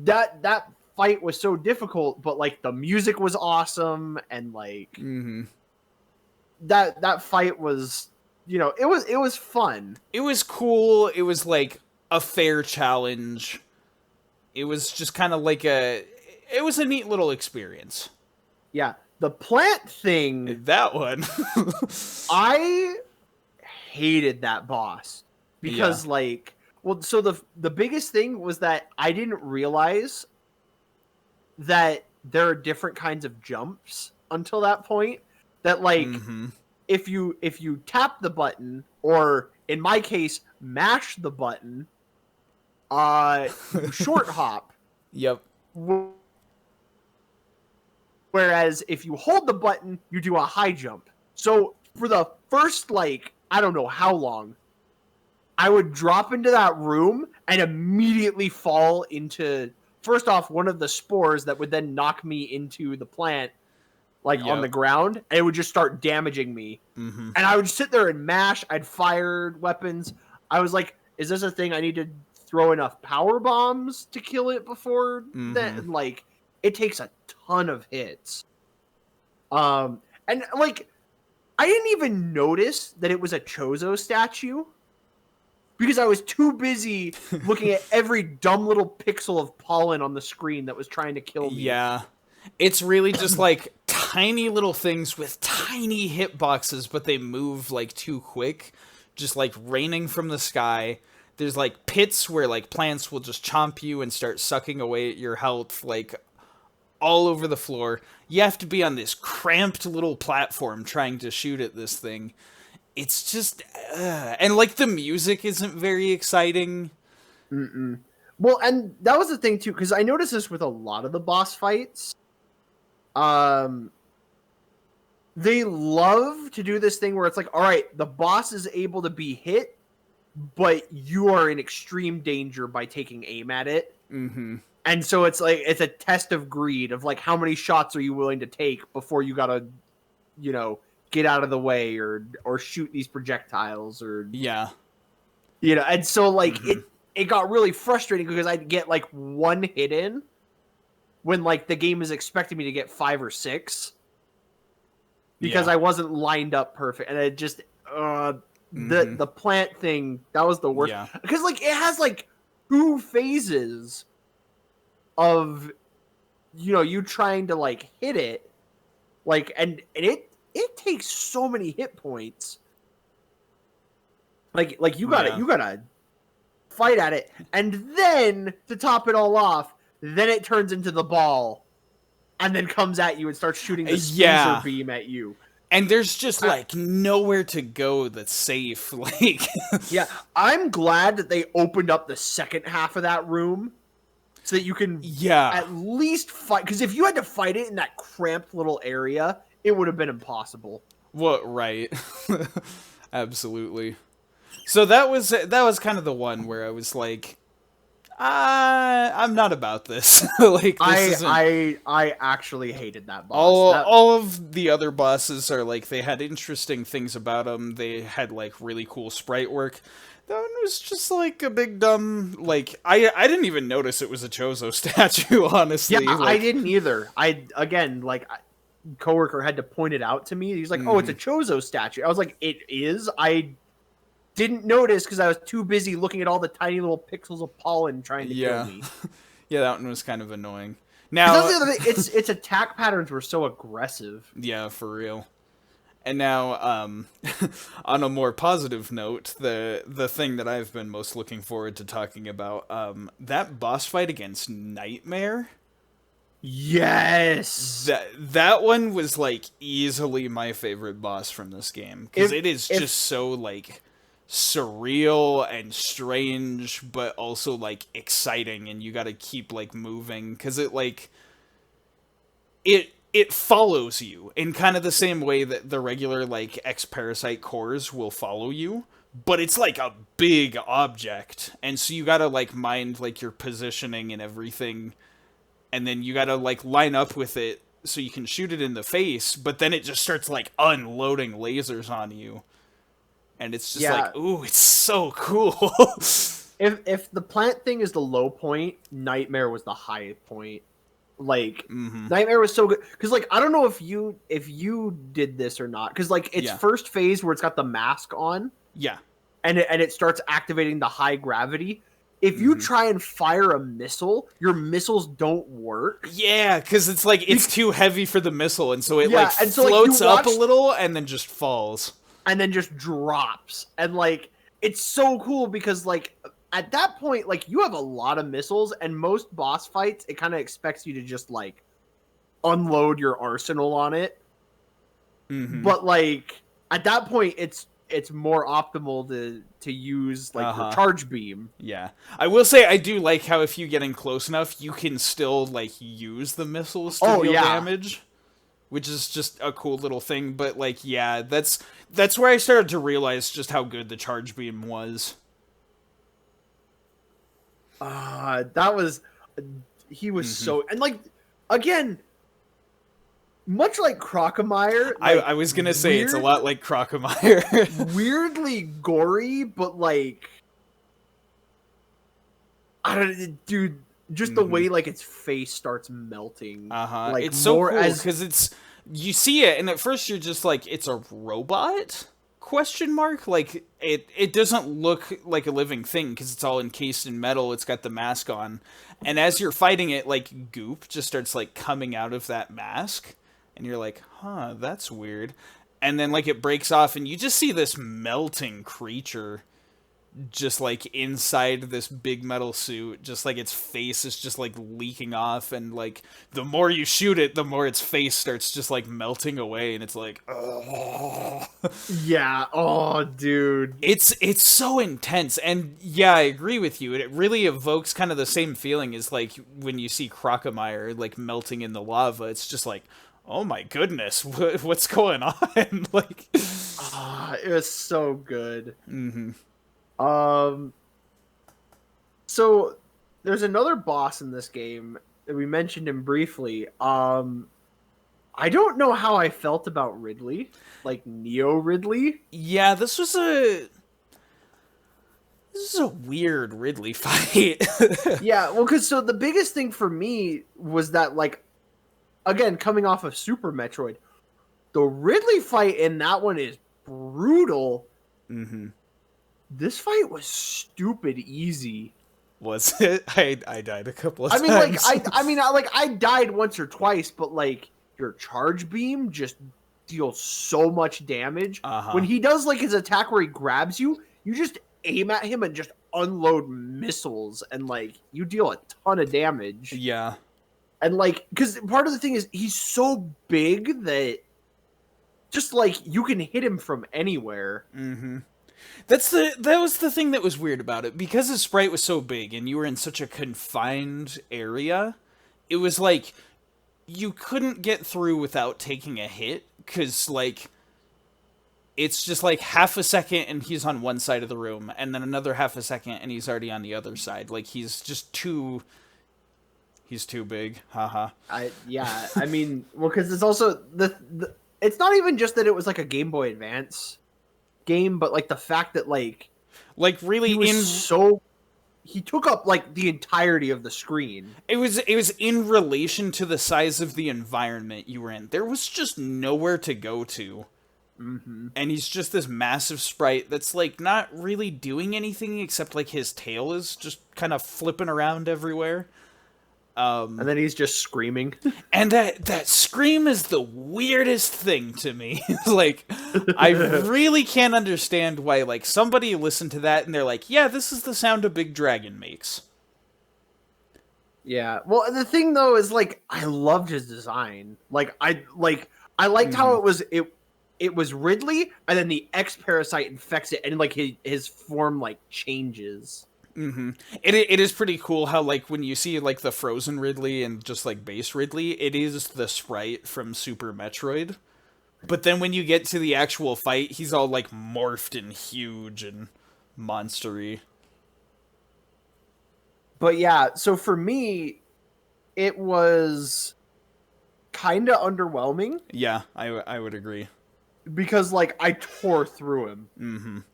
that fight was so difficult, but like the music was awesome, and like that fight was, it was fun. It was cool. It was like a fair challenge. It was just kind of like it was a neat little experience. Yeah, the plant thing, That one. I hated that boss Yeah. because like, well, so the biggest thing was that I didn't realize that there are different kinds of jumps until that point, that like if you tap the button, or in my case mash the button, you short hop, Yep. Whereas if you hold the button, you do a high jump. So for the first, like, I don't know how long, I would drop into that room and immediately fall into, first off, one of the spores that would then knock me into the plant, like on the ground, and it would just start damaging me. Mm-hmm. And I would sit there and mash. I'd fire weapons. I was like, is this a thing I need to throw enough power bombs to kill it before that? Like, it takes a ton of hits. And like, I didn't even notice that it was a Chozo statue because I was too busy looking at every dumb little pixel of pollen on the screen that was trying to kill me. Yeah. It's really just like tiny little things with tiny hitboxes, but they move like too quick, just like raining from the sky. There's like pits where like plants will just chomp you and start sucking away at your health, like all over the floor. You have to be on this cramped little platform trying to shoot at this thing. It's just, and like the music isn't very exciting. Well, and that was the thing too, because I noticed this with a lot of the boss fights. They love to do this thing where it's like, all right, the boss is able to be hit, but you are in extreme danger by taking aim at it. Mm-hmm. And so it's like, it's a test of greed of like, how many shots are you willing to take before you gotta, you know, get out of the way or shoot these projectiles or, yeah, you know. And so like it got really frustrating because I'd get like one hit in when like the game is expecting me to get 5 or 6 because I wasn't lined up perfect. And it just, the plant thing, that was the worst. Yeah. Because like it has like 2 phases of, you know, you trying to like hit it, like, and it takes so many hit points. Like you gotta fight at it, and then to top it all off, then it turns into the ball, and then comes at you and starts shooting the laser beam at you. And there's just like nowhere to go that's safe. Like, yeah, I'm glad that they opened up the second half of that room so that you can at least fight. Because if you had to fight it in that cramped little area, it would have been impossible. What? Right. Absolutely. So that was kind of the one where I was like, I'm not about this. Like, I actually hated that boss. All of the other bosses are like, they had interesting things about them. They had like really cool sprite work. That one was just like a big dumb, like, I didn't even notice it was a Chozo statue, honestly. Yeah, like, I didn't either. Coworker had to point it out to me. He's like, "Oh, it's a Chozo statue." I was like, "It is." I didn't notice because I was too busy looking at all the tiny little pixels of pollen trying to kill me. Yeah, that one was kind of annoying. Now, its attack patterns were so aggressive. Yeah, for real. And now, on a more positive note, the thing that I've been most looking forward to talking about, that boss fight against Nightmare. Yes! That one was, like, easily my favorite boss from this game. Because it is just so, like, surreal and strange, but also, like, exciting, and you gotta keep, like, moving. Because it, like, it follows you in kind of the same way that the regular, like, X-Parasite cores will follow you. But it's, like, a big object. And so you gotta, like, mind, like, your positioning and everything. And then you gotta, like, line up with it so you can shoot it in the face, but then it just starts, like, unloading lasers on you. And it's just like, ooh, it's so cool. If the plant thing is the low point, Nightmare was the high point. Like, Nightmare was so good. Because, like, I don't know if you did this or not. Because, like, its first phase where it's got the mask on. Yeah. And it starts activating the high gravity. If you try and fire a missile, your missiles don't work. Yeah, because it's like, it's too heavy for the missile, and so it floats up a little and then just falls. And then just drops. And like, it's so cool because like, at that point, like, you have a lot of missiles, and most boss fights, it kind of expects you to just like, unload your arsenal on it. But like, at that point, it's more optimal to use like your charge beam. Yeah, I will say I do like how if you get in close enough, you can still like use the missiles to deal damage. which is just a cool little thing. But like, yeah, that's where I started to realize just how good the charge beam was. That was he was so and like again, much like Crocomire, like I was gonna say it's a lot like Crocomire. weirdly gory, but like I don't, dude. Just the way like its face starts melting. Like It's so more cool as because you see it, and at first you're just like, it's a robot? Question mark? Like it doesn't look like a living thing because it's all encased in metal. It's got the mask on, and as you're fighting it, like goop just starts like coming out of that mask, and you're like, huh, that's weird. And then like it breaks off, and you just see this melting creature just like inside this big metal suit, just like its face is just like leaking off, and like the more you shoot it, the more its face starts just like melting away, and it's like, oh. yeah. Oh, dude. It's so intense, and yeah, I agree with you. It really evokes kind of the same feeling as like when you see Crocomire like melting in the lava. It's just like, oh my goodness, what's going on? Like, It was so good. Um, so there's another boss in this game that we mentioned him briefly. I don't know how I felt about Ridley, like Neo Ridley. yeah, this is a weird Ridley fight. Yeah, well, because so the biggest thing for me was that, like, again, coming off of Super Metroid, the Ridley fight in that one is brutal. This fight was stupid easy. Was it? I died a couple of I times. mean, like, I died once or twice, but like your charge beam just deals so much damage. When he does like his attack where he grabs you, you just aim at him and just unload missiles, and like you deal a ton of damage. Yeah. And like, because part of the thing is he's so big that just like you can hit him from anywhere. That was the thing that was weird about it, because his sprite was so big and you were in such a confined area. It was like you couldn't get through without taking a hit, because like it's just like half a second and he's on one side of the room, and then another half a second and he's already on the other side. Like he's too big. Haha. I mean, well, because it's also the it's not even just that it was like a Game Boy Advance game, but like the fact that like really he took up like the entirety of the screen. It was in relation to the size of the environment you were in. There was just nowhere to go to. And he's just this massive sprite that's like not really doing anything except like his tail is just kind of flipping around everywhere. And then he's just screaming. And that scream is the weirdest thing to me. Like, I really can't understand why, like, somebody listened to that and they're like, yeah, this is the sound a big dragon makes. Yeah. Well, the thing though is like I loved his design. I liked how it was Ridley, and then the X parasite infects it, and like his form like changes. It is pretty cool how like when you see like the frozen Ridley and just like base Ridley, it is the sprite from Super Metroid. But then when you get to the actual fight, he's all like morphed and huge and monstery. But yeah, so for me, it was kind of underwhelming. Yeah, I would agree. Because like I tore through him.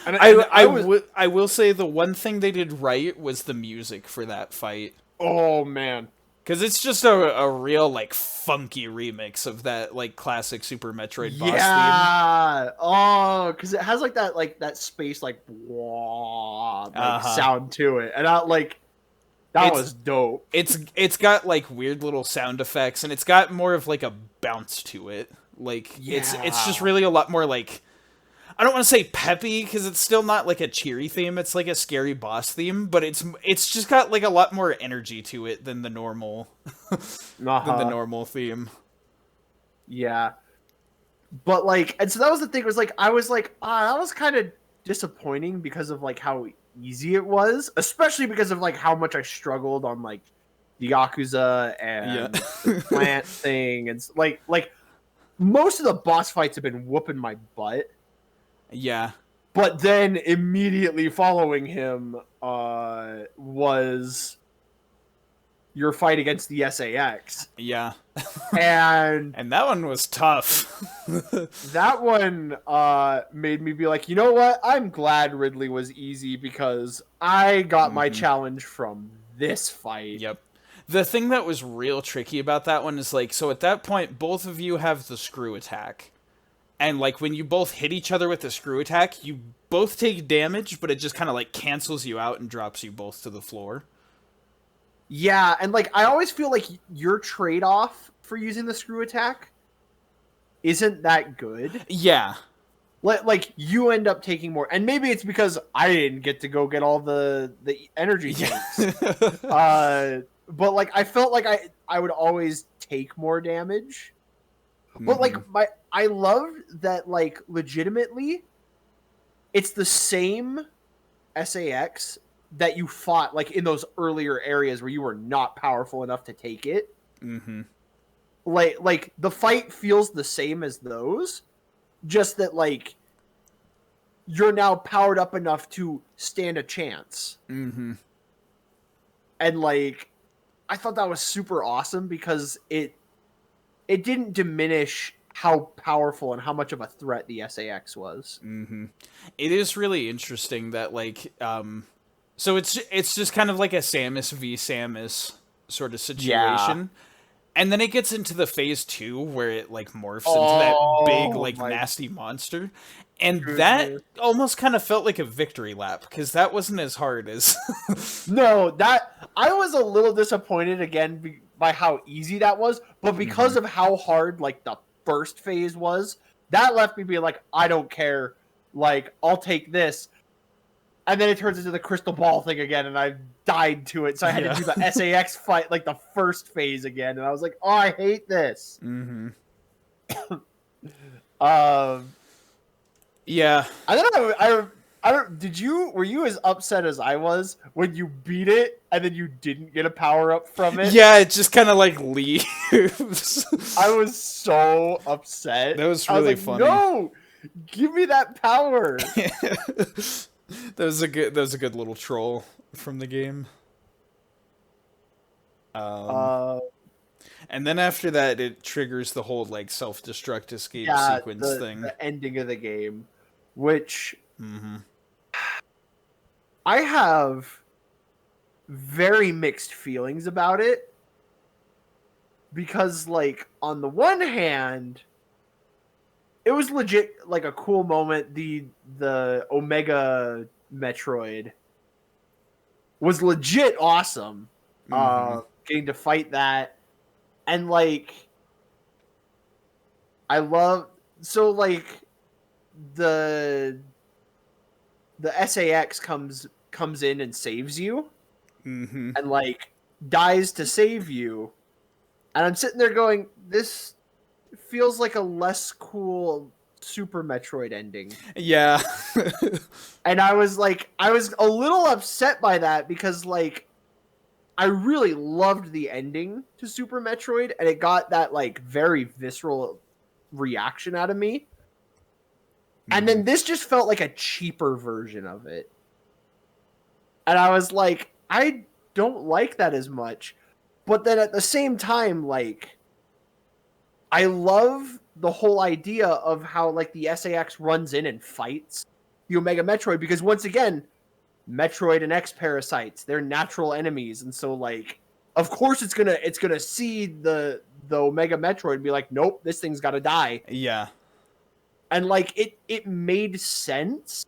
And I will say the one thing they did right was the music for that fight. Oh man, because it's just a real like funky remix of that like classic Super Metroid boss theme. Yeah. Oh, because it has like that space like wah sound to it, and that was dope. It's got like weird little sound effects, and it's got more of like a bounce to it. Like it's just really a lot more like, I don't want to say peppy because it's still not like a cheery theme. It's like a scary boss theme, but it's just got like a lot more energy to it than the normal than the normal theme. Yeah, but like, and so that was the thing. Was like I was like, that was kind of disappointing because of like how easy it was, especially because of like how much I struggled on like the Yakuza Yeah. and the plant thing, and like most of the boss fights have been whooping my butt. Yeah. But then immediately following him was your fight against the SAX. Yeah. And And that one was tough. that one made me be like, you know what? I'm glad Ridley was easy because I got my challenge from this fight. Yep. The thing that was real tricky about that one is like, so at that point, both of you have the screw attack. And like when you both hit each other with the screw attack, you both take damage, but it just kind of like cancels you out and drops you both to the floor. Yeah, and like I always feel like your trade-off for using the screw attack isn't that good. Yeah. Like you end up taking more, and maybe it's because I didn't get to go get all the energy tanks. But like I felt like I would always take more damage. But like I love that like legitimately, it's the same SAX that you fought like in those earlier areas where you were not powerful enough to take it. Like the fight feels the same as those. Just that, like, you're now powered up enough to stand a chance. And, like, I thought that was super awesome because it didn't diminish how powerful and how much of a threat the SAX was. It is really interesting that, like, so it's just kind of like a Samus v. Samus sort of situation. Yeah. And then it gets into the phase 2 where it like morphs into that big like nasty monster. And that almost kind of felt like a victory lap because that wasn't as hard as No, that I was a little disappointed again by how easy that was, but because of how hard like the first phase was, that left me being like, I don't care. Like, I'll take this. And then it turns into the crystal ball thing again, and I died to it. So I had to do the SAX fight, like the first phase again, and I was like, "Oh, I hate this." Yeah. I don't know. I don't. Were you as upset as I was when you beat it and then you didn't get a power up from it? Yeah, it just kind of like leaves. I was so upset. That was really funny. No, give me that power. That was a good little troll from the game. And then after that, it triggers the whole like self-destruct escape sequence thing. The ending of the game, which I have very mixed feelings about it because, like, on the one hand, it was legit like a cool moment. The Omega Metroid was legit awesome. Getting to fight that, and like I love like the SAX comes in and saves you, and like dies to save you, and I'm sitting there going, this feels like a less cool Super Metroid ending. Yeah. And I was a little upset by that because like I really loved the ending to Super Metroid and it got that like very visceral reaction out of me. And then this just felt like a cheaper version of it. And I was like, I don't like that as much. But then at the same time, like, I love the whole idea of how like the SAX runs in and fights the Omega Metroid because once again, Metroid and X parasites, they're natural enemies, and so like of course it's gonna see the Omega Metroid and be like, nope, this thing's gotta die. Yeah. And like it made sense.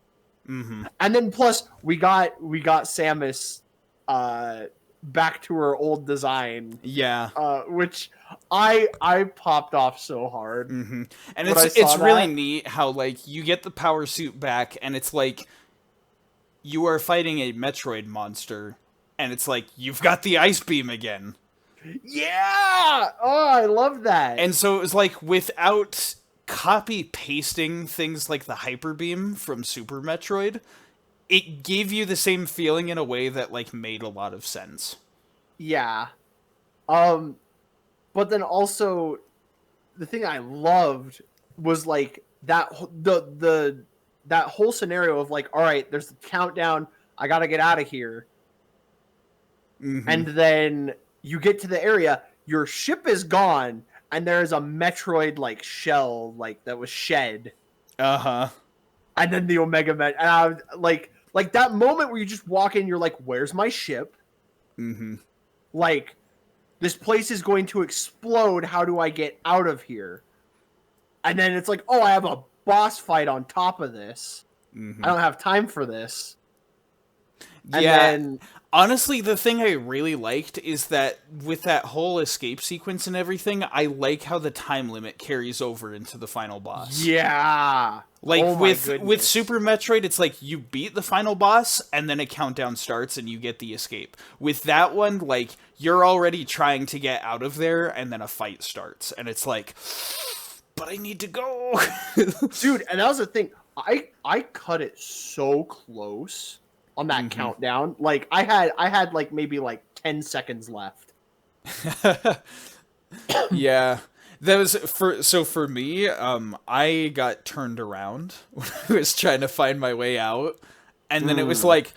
And then plus we got Samus back to her old design. Yeah. Which I popped off so hard. And it's really neat how like you get the power suit back and it's like you are fighting a Metroid monster and it's like you've got the ice beam again. Yeah! Oh, I love that. And so it was like without copy pasting things like the hyper beam from Super Metroid, it gave you the same feeling in a way that like made a lot of sense. Yeah. Um, but then also the thing I loved was like that whole scenario of like, all right, there's the countdown. I gotta get out of here, Mm-hmm. and then you get to the area. Your ship is gone, and there is a Metroid like shell like that was shed, Uh-huh. and then the Omega Man, and I was like that moment where you just walk in, you're like, where's my ship? Mm-hmm. Like, this place is going to explode. How do I get out of here? And then it's like, oh, I have a boss fight on top of this. I Mm-hmm. don't have time for this. And Yeah. then, Honestly, the thing I really liked is that with that whole escape sequence and everything, I like how the time limit carries over into the final boss. yeah. Like Oh my with goodness. Super Metroid, it's like you beat the final boss and then a countdown starts and you get the escape. With that one, like you're already trying to get out of there and then a fight starts and it's like, but I need to go. Dude, and that was the thing. I cut it so close on that countdown. Like I had like maybe like 10 seconds left. Yeah. That was for me, I got turned around when I was trying to find my way out. And then it was like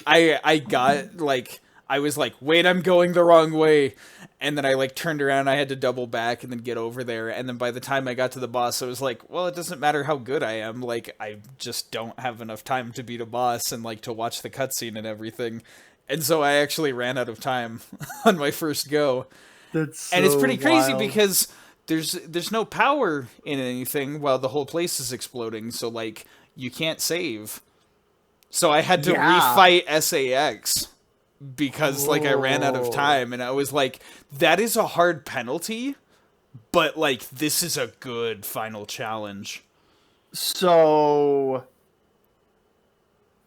I got like I was like, wait, I'm going the wrong way. And then I like turned around, I had to double back and then get over there. And then by the time I got to the boss, I was like, well, it doesn't matter how good I am. Like, I just don't have enough time to beat a boss and like to watch the cutscene and everything. And so I actually ran out of time on my first go. That's so And it's pretty crazy wild. because there's no power in anything while the whole place is exploding. So like you can't save. So I had to Yeah. refight SAX because like I ran out of Whoa. time and I was like that is a hard penalty, but like this is a good final challenge. So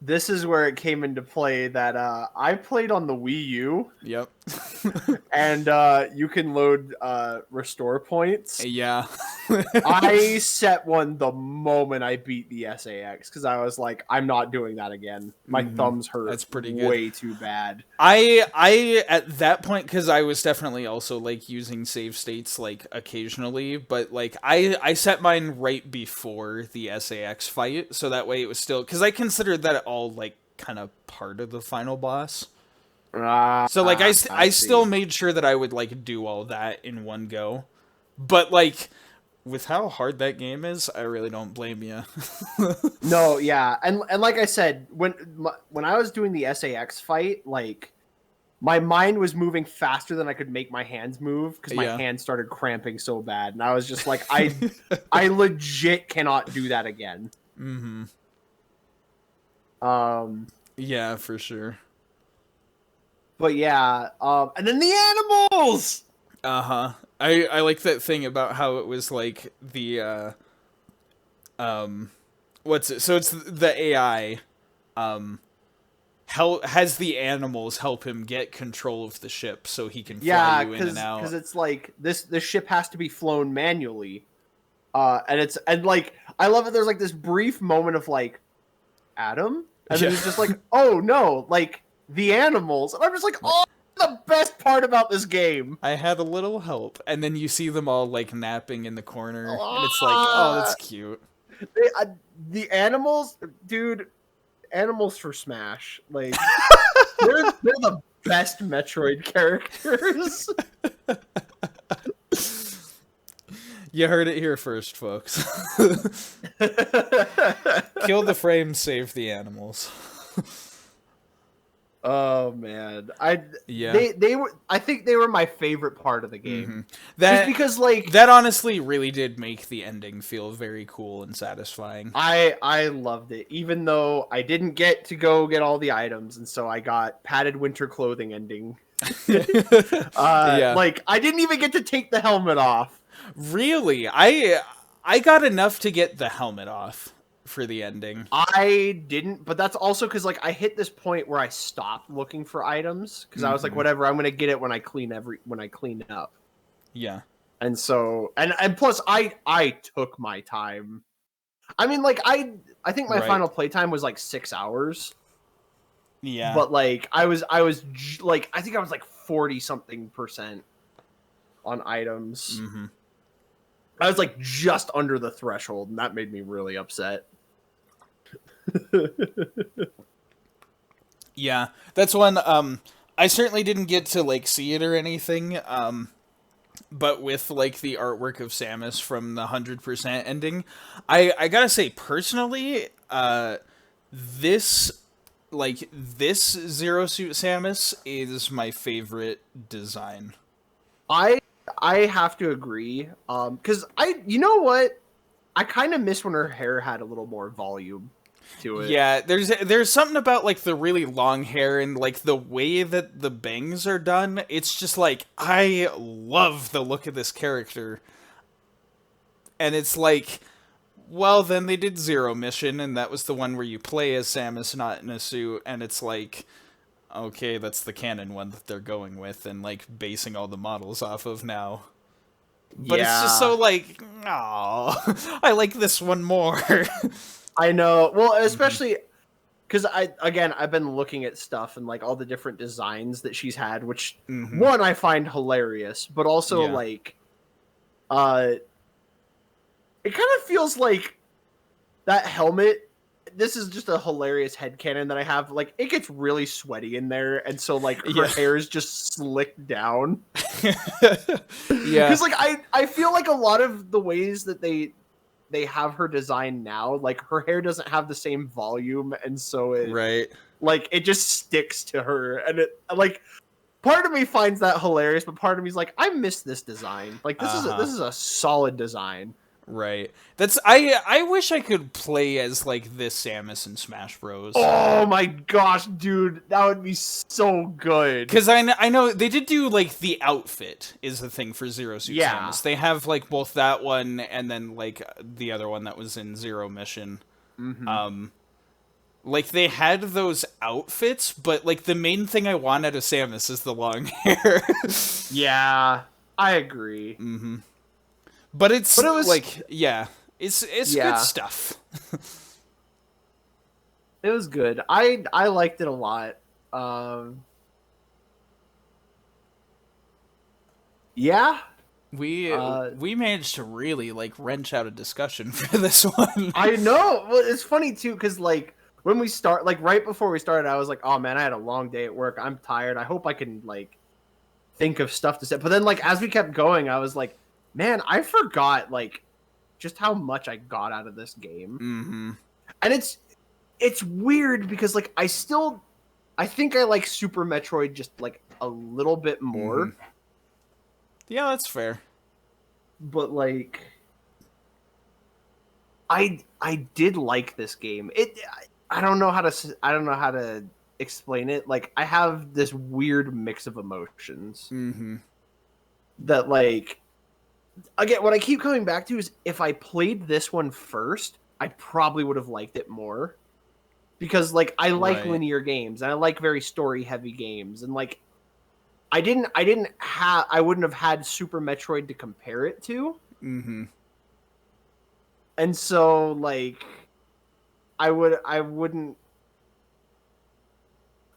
this is where it came into play that I played on the Wii U, Yep. and you can load restore points. Yeah. I set one the moment I beat the SAX because I was like, I'm not doing that again. My thumbs hurt That's pretty good. way too bad. I at that point because I was definitely also like using save states like occasionally, but like I set mine right before the SAX fight, so that way it was still because I considered that all like kind of part of the final boss. So like I See. still made sure that I would like do all that in one go, but like with how hard that game is, I really don't blame you. No, yeah, and like I said, when I was doing the SAX fight, like my mind was moving faster than I could make my hands move because my Yeah. hands started cramping so bad, and I was just like, I legit cannot do that again. Yeah, for sure. But yeah, and then the animals. Uh-huh. I like that thing about how it was like the what's it? So it's the AI has the animals help him get control of the ship so he can fly Yeah, you in and out. because it's like this ship has to be flown manually, and like I love it. There's like this brief moment of like Adam, and then Yeah. it's just like, oh no, like the animals, and I'm just like, oh, the best part about this game. I had a little help, and then you see them all like napping in the corner, and it's like, oh, that's cute. The animals, dude, animals for Smash, like they're the best Metroid characters. You heard it here first, folks. Kill the frame, save the animals. Oh man, Yeah. they were. I think they were my favorite part of the game, That just because like that honestly really did make the ending feel very cool and satisfying. I loved it, even though I didn't get to go get all the items, and so I got padded winter clothing ending. Yeah. Like I didn't even get to take the helmet off. Really? I got enough to get the helmet off for the ending. I didn't, but that's also because like I hit this point where I stopped looking for items because I was like, whatever, I'm gonna get it when I clean up. Yeah. And so and plus I took my time. I mean, like I think my Right. final playtime was like 6 hours, Yeah. but like I was like I think I was like 40 something %. on items. Mm-hmm. I was like just under the threshold, and that made me really upset. Yeah, that's one. I certainly didn't get to like see it or anything. But with like the artwork of Samus from the 100% ending, I gotta say personally, this this Zero Suit Samus is my favorite design. I I have to agree. Because you know what, I kind of miss when her hair had a little more volume to it. Yeah, there's something about like the really long hair and like the way that the bangs are done. It's just like I love the look of this character. And it's like, well, then they did Zero Mission, and that was the one where you play as Samus, not in a suit, and it's like, okay, that's the canon one that they're going with, and like basing all the models off of now. But it's just so Yeah, like, oh, I like this one more. I know. Well, especially because I've been looking at stuff and like all the different designs that she's had, which Mm-hmm. one I find hilarious, but also Yeah. like, it kind of feels like that helmet. This is just a hilarious headcanon that I have. Like, it gets really sweaty in there, and so like her Yeah. hair is just slicked down. Yeah. Because like I feel like a lot of the ways that they have her designed now, like her hair doesn't have the same volume, and so Right. it just sticks to her, and it like part of me finds that hilarious, but part of me is like, I miss this design. Like this is a solid design. Right. That's I wish I could play as like this Samus in Smash Bros. Oh my gosh, dude, that would be so good. Because I know they did do like the outfit is the thing for Zero Suit Yeah. Samus. They have like both that one and then like the other one that was in Zero Mission. Mm-hmm. Like they had those outfits, but like the main thing I want out of Samus is the long hair. Yeah, I agree. But it's But it was like yeah, it's Yeah. good stuff. It was good. I liked it a lot. Yeah, We managed to really like wrench out a discussion for this one. I know. Well, it's funny too because like when we start, like right before we started, I was like, "Oh man, I had a long day at work. I'm tired. I hope I can like think of stuff to say." But then like as we kept going, I was like, "Man, I forgot like just how much I got out of this game." Mm-hmm. And it's weird because like I think I like Super Metroid just like a little bit more, Yeah, that's fair. but like I did like this game. I don't know how to explain it. Like I have this weird mix of emotions Mm-hmm. that like again what I keep coming back to is if I played this one first, I probably would have liked it more. Because like I like Right. linear games and I like very story heavy games, and like I wouldn't have had Super Metroid to compare it to. Mm-hmm. And so like I wouldn't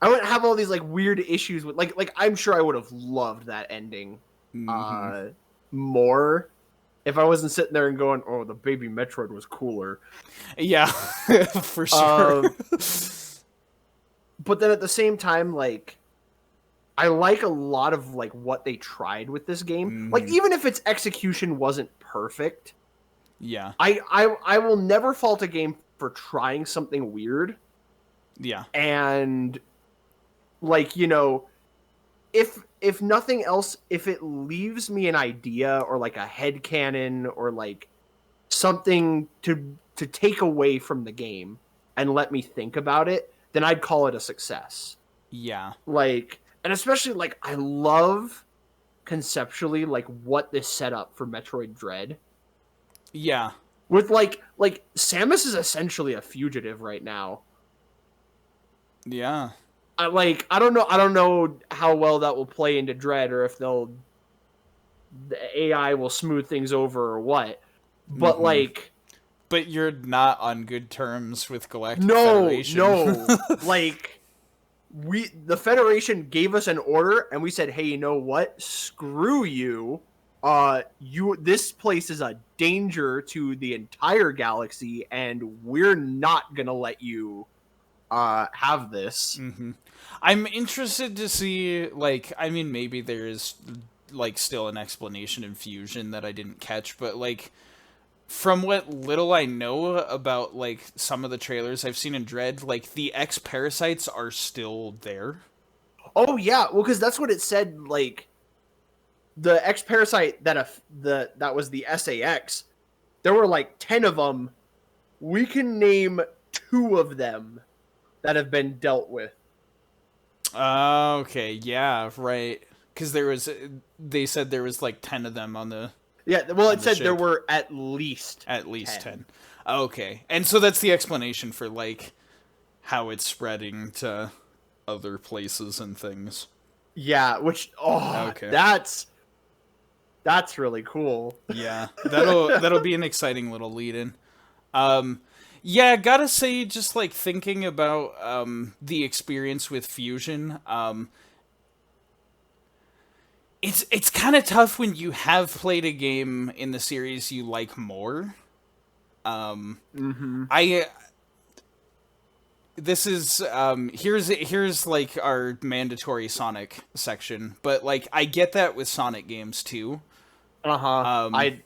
have all these like weird issues with like I'm sure I would have loved that ending more if I wasn't sitting there and going, "Oh, the baby Metroid was cooler." Yeah, for sure. But then at the same time, like I like a lot of like what they tried with this game. Like even if its execution wasn't perfect, Yeah. I will never fault a game for trying something weird. Yeah. And like, if nothing else, if it leaves me an idea or like a headcanon or like something to take away from the game and let me think about it, then I'd call it a success. Yeah. Like, and especially like I love conceptually like what this set up for Metroid Dread. Yeah. With like Samus is essentially a fugitive right now. Yeah. I don't know how well that will play into Dread or if the AI will smooth things over or what. But like But you're not on good terms with Galactic no, Federation. no. Like the Federation gave us an order and we said, "Hey, you know what? Screw you. this place is a danger to the entire galaxy, and we're not gonna let you have this. I'm interested to see, like, I mean, maybe there is, like, still an explanation in Fusion that I didn't catch, but, like, from what little I know about, like, some of the trailers I've seen in Dread, like, the X-Parasites are still there. Oh yeah, well, because that's what it said. Like the X parasite that was the SAX. There were like 10 of them. We can name 2 of them that have been dealt with. Okay, yeah, right. Because they said there was, like, 10 of them Yeah, well, on it the said there ship. were at least At least 10. 10. Okay. And so that's the explanation for, like, how it's spreading to other places and things. Yeah, which Okay. that's really cool. Yeah. That'll be an exciting little lead in. Um yeah, gotta say, just like thinking about the experience with Fusion, it's kind of tough when you have played a game in the series you like more. Mm-hmm. I This is here's like our mandatory Sonic section, but like I get that with Sonic games too. Uh-huh. Um I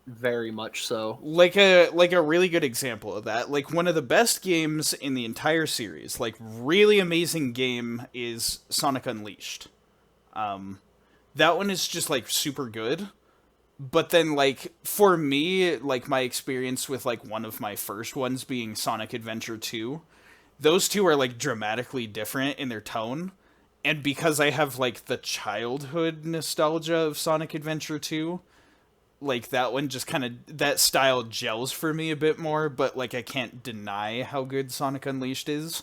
very much so. like a really good example of that, like one of the best games in the entire series, like really amazing game, is Sonic Unleashed. That one is just like super good. But then like for me, like my experience with like one of my first ones being Sonic Adventure 2, those two are like dramatically different in their tone. And because I have like the childhood nostalgia of Sonic Adventure 2, like that one just kind of, that style gels for me a bit more, but like I can't deny how good Sonic Unleashed is.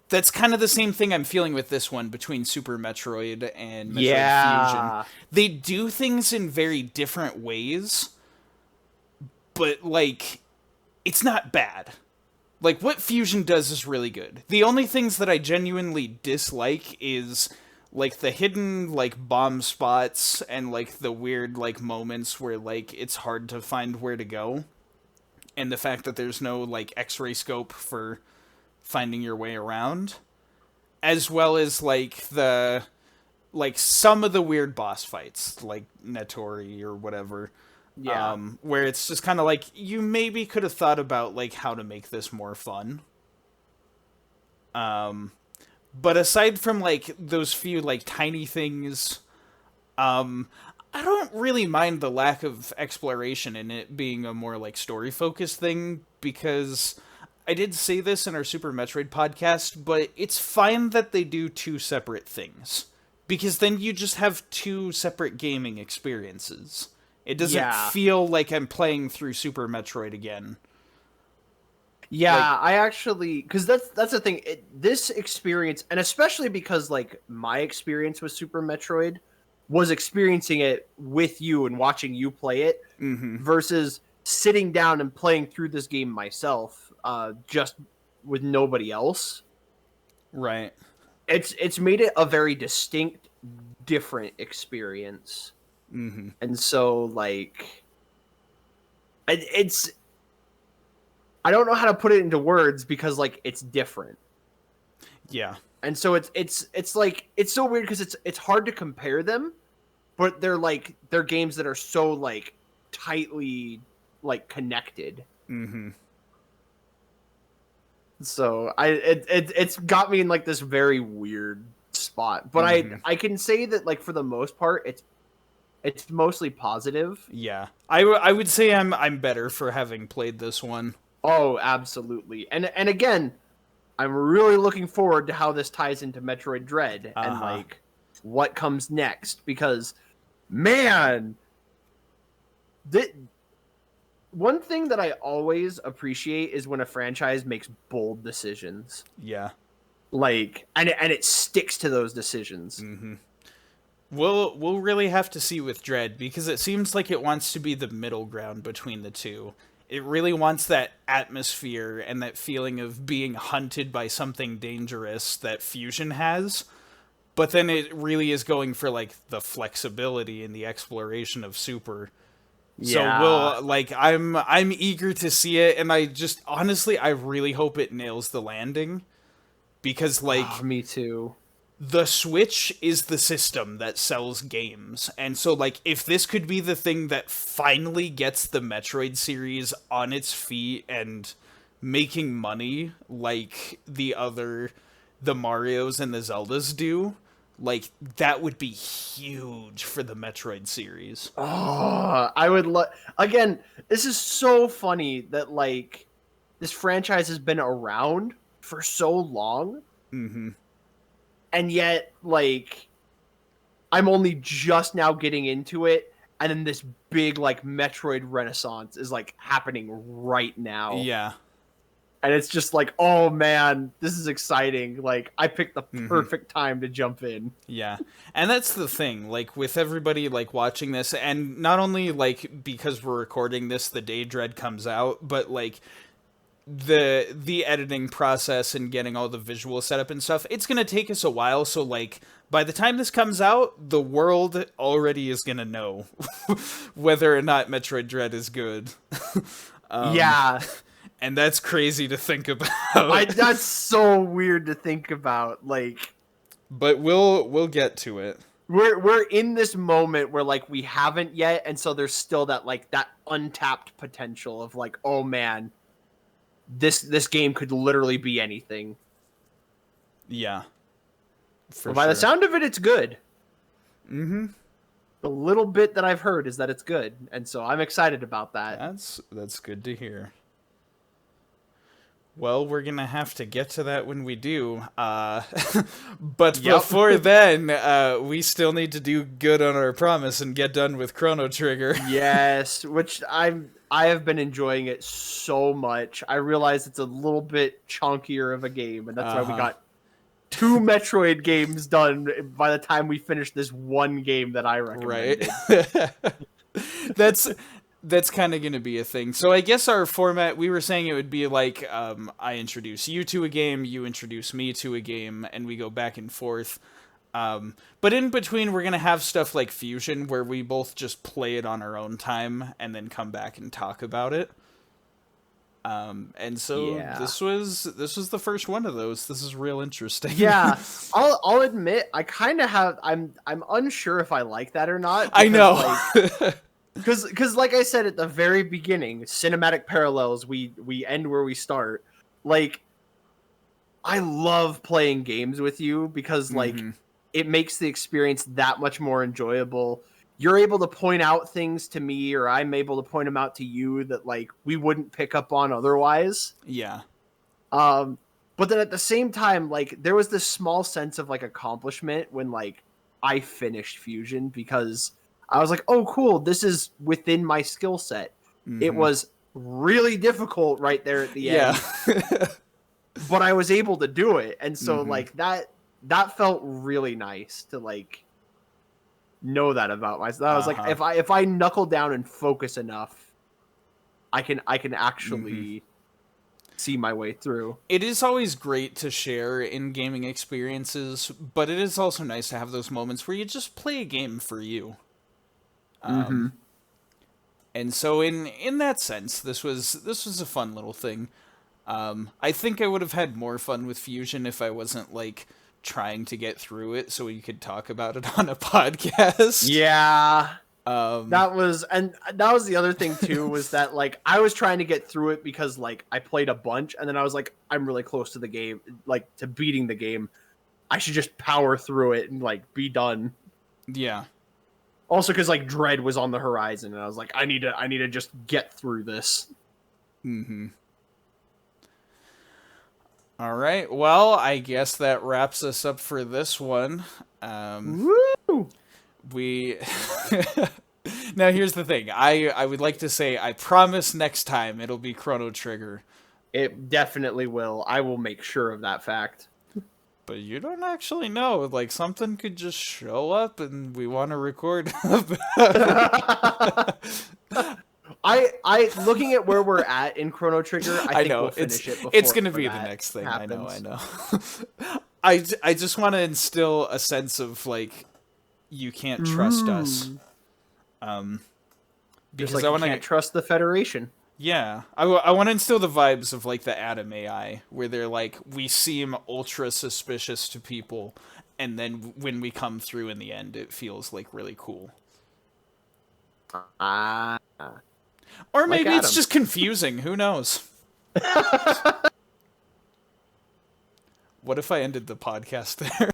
That's kind of the same thing I'm feeling with this one between Super Metroid and Metroid Fusion. Yeah. They do things in very different ways, but like it's not bad. Like what Fusion does is really good. The only things that I genuinely dislike is like the hidden like bomb spots and like the weird like moments where like it's hard to find where to go, and the fact that there's no like x-ray scope for finding your way around, as well as like the like some of the weird boss fights like Nettori or whatever, Yeah. where it's just kind of like you maybe could have thought about like how to make this more fun. But aside from like those few like tiny things, I don't really mind the lack of exploration in it being a more like story focused thing, because I did say this in our Super Metroid podcast, but it's fine that they do two separate things, because then you just have two separate gaming experiences. It doesn't Yeah. feel like I'm playing through Super Metroid again. Like, Yeah, I actually, because that's the thing. This experience, and especially because like my experience with Super Metroid was experiencing it with you and watching you play it, versus sitting down and playing through this game myself, just with nobody else. right. It's made it a very distinct, different experience, and so like it's I don't know how to put it into words because like it's different. Yeah. And so it's like it's so weird because it's hard to compare them, but they're games that are so like tightly like connected. So it's got me in like this very weird spot. But I can say that like for the most part it's mostly positive. Yeah. I would say I'm better for having played this one. Oh, absolutely. And again, I'm really looking forward to how this ties into Metroid Dread and Uh-huh. like what comes next because man, the one thing that I always appreciate is when a franchise makes bold decisions. Yeah. Like and it sticks to those decisions. We'll really have to see with Dread, because it seems like it wants to be the middle ground between the two. It really wants that atmosphere and that feeling of being hunted by something dangerous that Fusion has, but then it really is going for like the flexibility and the exploration of Super. So Yeah. I'm eager to see it, and I just honestly I really hope it nails the landing, because Oh, like me too. the Switch is the system that sells games. And so like if this could be the thing that finally gets the Metroid series on its feet and making money like the Marios and the Zeldas do, like that would be huge for the Metroid series. Oh, I would love. Again, this is so funny that like this franchise has been around for so long, Mhm. and yet like I'm only just now getting into it, and then this big like Metroid renaissance is like happening right now. Yeah. And it's just like, oh man, this is exciting. Like I picked the Mhm. perfect time to jump in. Yeah. And that's the thing, like with everybody like watching this, and not only like because we're recording this the day Dread comes out, but like the editing process and getting all the visual setup and stuff, it's going to take us a while. So like by the time this comes out, the world already is going to know whether or not Metroid Dread is good. Yeah, And that's crazy to think about. that's so weird to think about. Like But we'll get to it. we're in this moment where like we haven't yet, and so there's still that like that untapped potential of like, oh man, this game could literally be anything. Yeah. For But by sure. the sound of it, it's good. Mhm. The little bit that I've heard is that it's good, and so I'm excited about that. That's good to hear. Well, we're gonna have to get to that when we do. But Yep. before then, we still need to do good on our promise and get done with Chrono Trigger. Yes, which I have been enjoying it so much. I realize it's a little bit chunkier of a game, and that's why we Uh-huh. got two Metroid games done by the time we finish this one game that I Right. recommended. that's that's kind of gonna be a thing. So I guess our format, we were saying it would be like I introduce you to a game, you introduce me to a game, and we go back and forth. But in between, we're gonna have stuff like Fusion, where we both just play it on our own time and then come back and talk about it. And so Yeah. this was the first one of those. This is real interesting. Yeah, I'll admit I kind of have I'm unsure if I like that or not. I know. Like, because like I said at the very beginning, cinematic parallels. We end where we start. Like I love playing games with you because like Mhm. it makes the experience that much more enjoyable. You're able to point out things to me, or I'm able to point them out to you that like we wouldn't pick up on otherwise. Yeah. Um, but then at the same time, like there was this small sense of like accomplishment when like I finished Fusion because I was like, oh cool, this is within my skill set. It Mhm. was really difficult right there at the Yeah. end, but I was able to do it. And so Mhm. like that felt really nice to like know that about myself. I was like, Uh-huh. if I knuckle down and focus enough, I can actually see my way through. It is always great to share in gaming experiences, but it is also nice to have those moments where you just play a game for you. Mm-hmm. And so in that sense, this was a fun little thing. I think I would have had more fun with Fusion if I wasn't like trying to get through it so we could talk about it on a podcast. Yeah. Um, That was the other thing too, was that like I was trying to get through it because like I played a bunch and then I was like, I'm really close to the game, like to beating the game. I should just power through it and like be done. yeah. Also because like Dread was on the horizon and I was like, I need to just get through this. Mm-hmm. All right. Well, I guess that wraps us up for this one. Woo! We Now here's the thing. I would like to say I promise next time it'll be Chrono Trigger, It definitely will. I will make sure of that fact. but you don't actually know. Like something could just show up and we want to record. I looking at where we're at in Chrono Trigger, I think know we'll finish it before it's gonna be the that next thing. happens. I know. I just want to instill a sense of like you can't trust us. Just Because like I you want to can't trust the Federation. yeah, I want to instill the vibes of like the Adam AI, where they're like, we seem ultra suspicious to people, and then when we come through in the end, it feels like really cool. Ah, Or like maybe it's Adam. just confusing. Who knows? What if I ended the podcast there?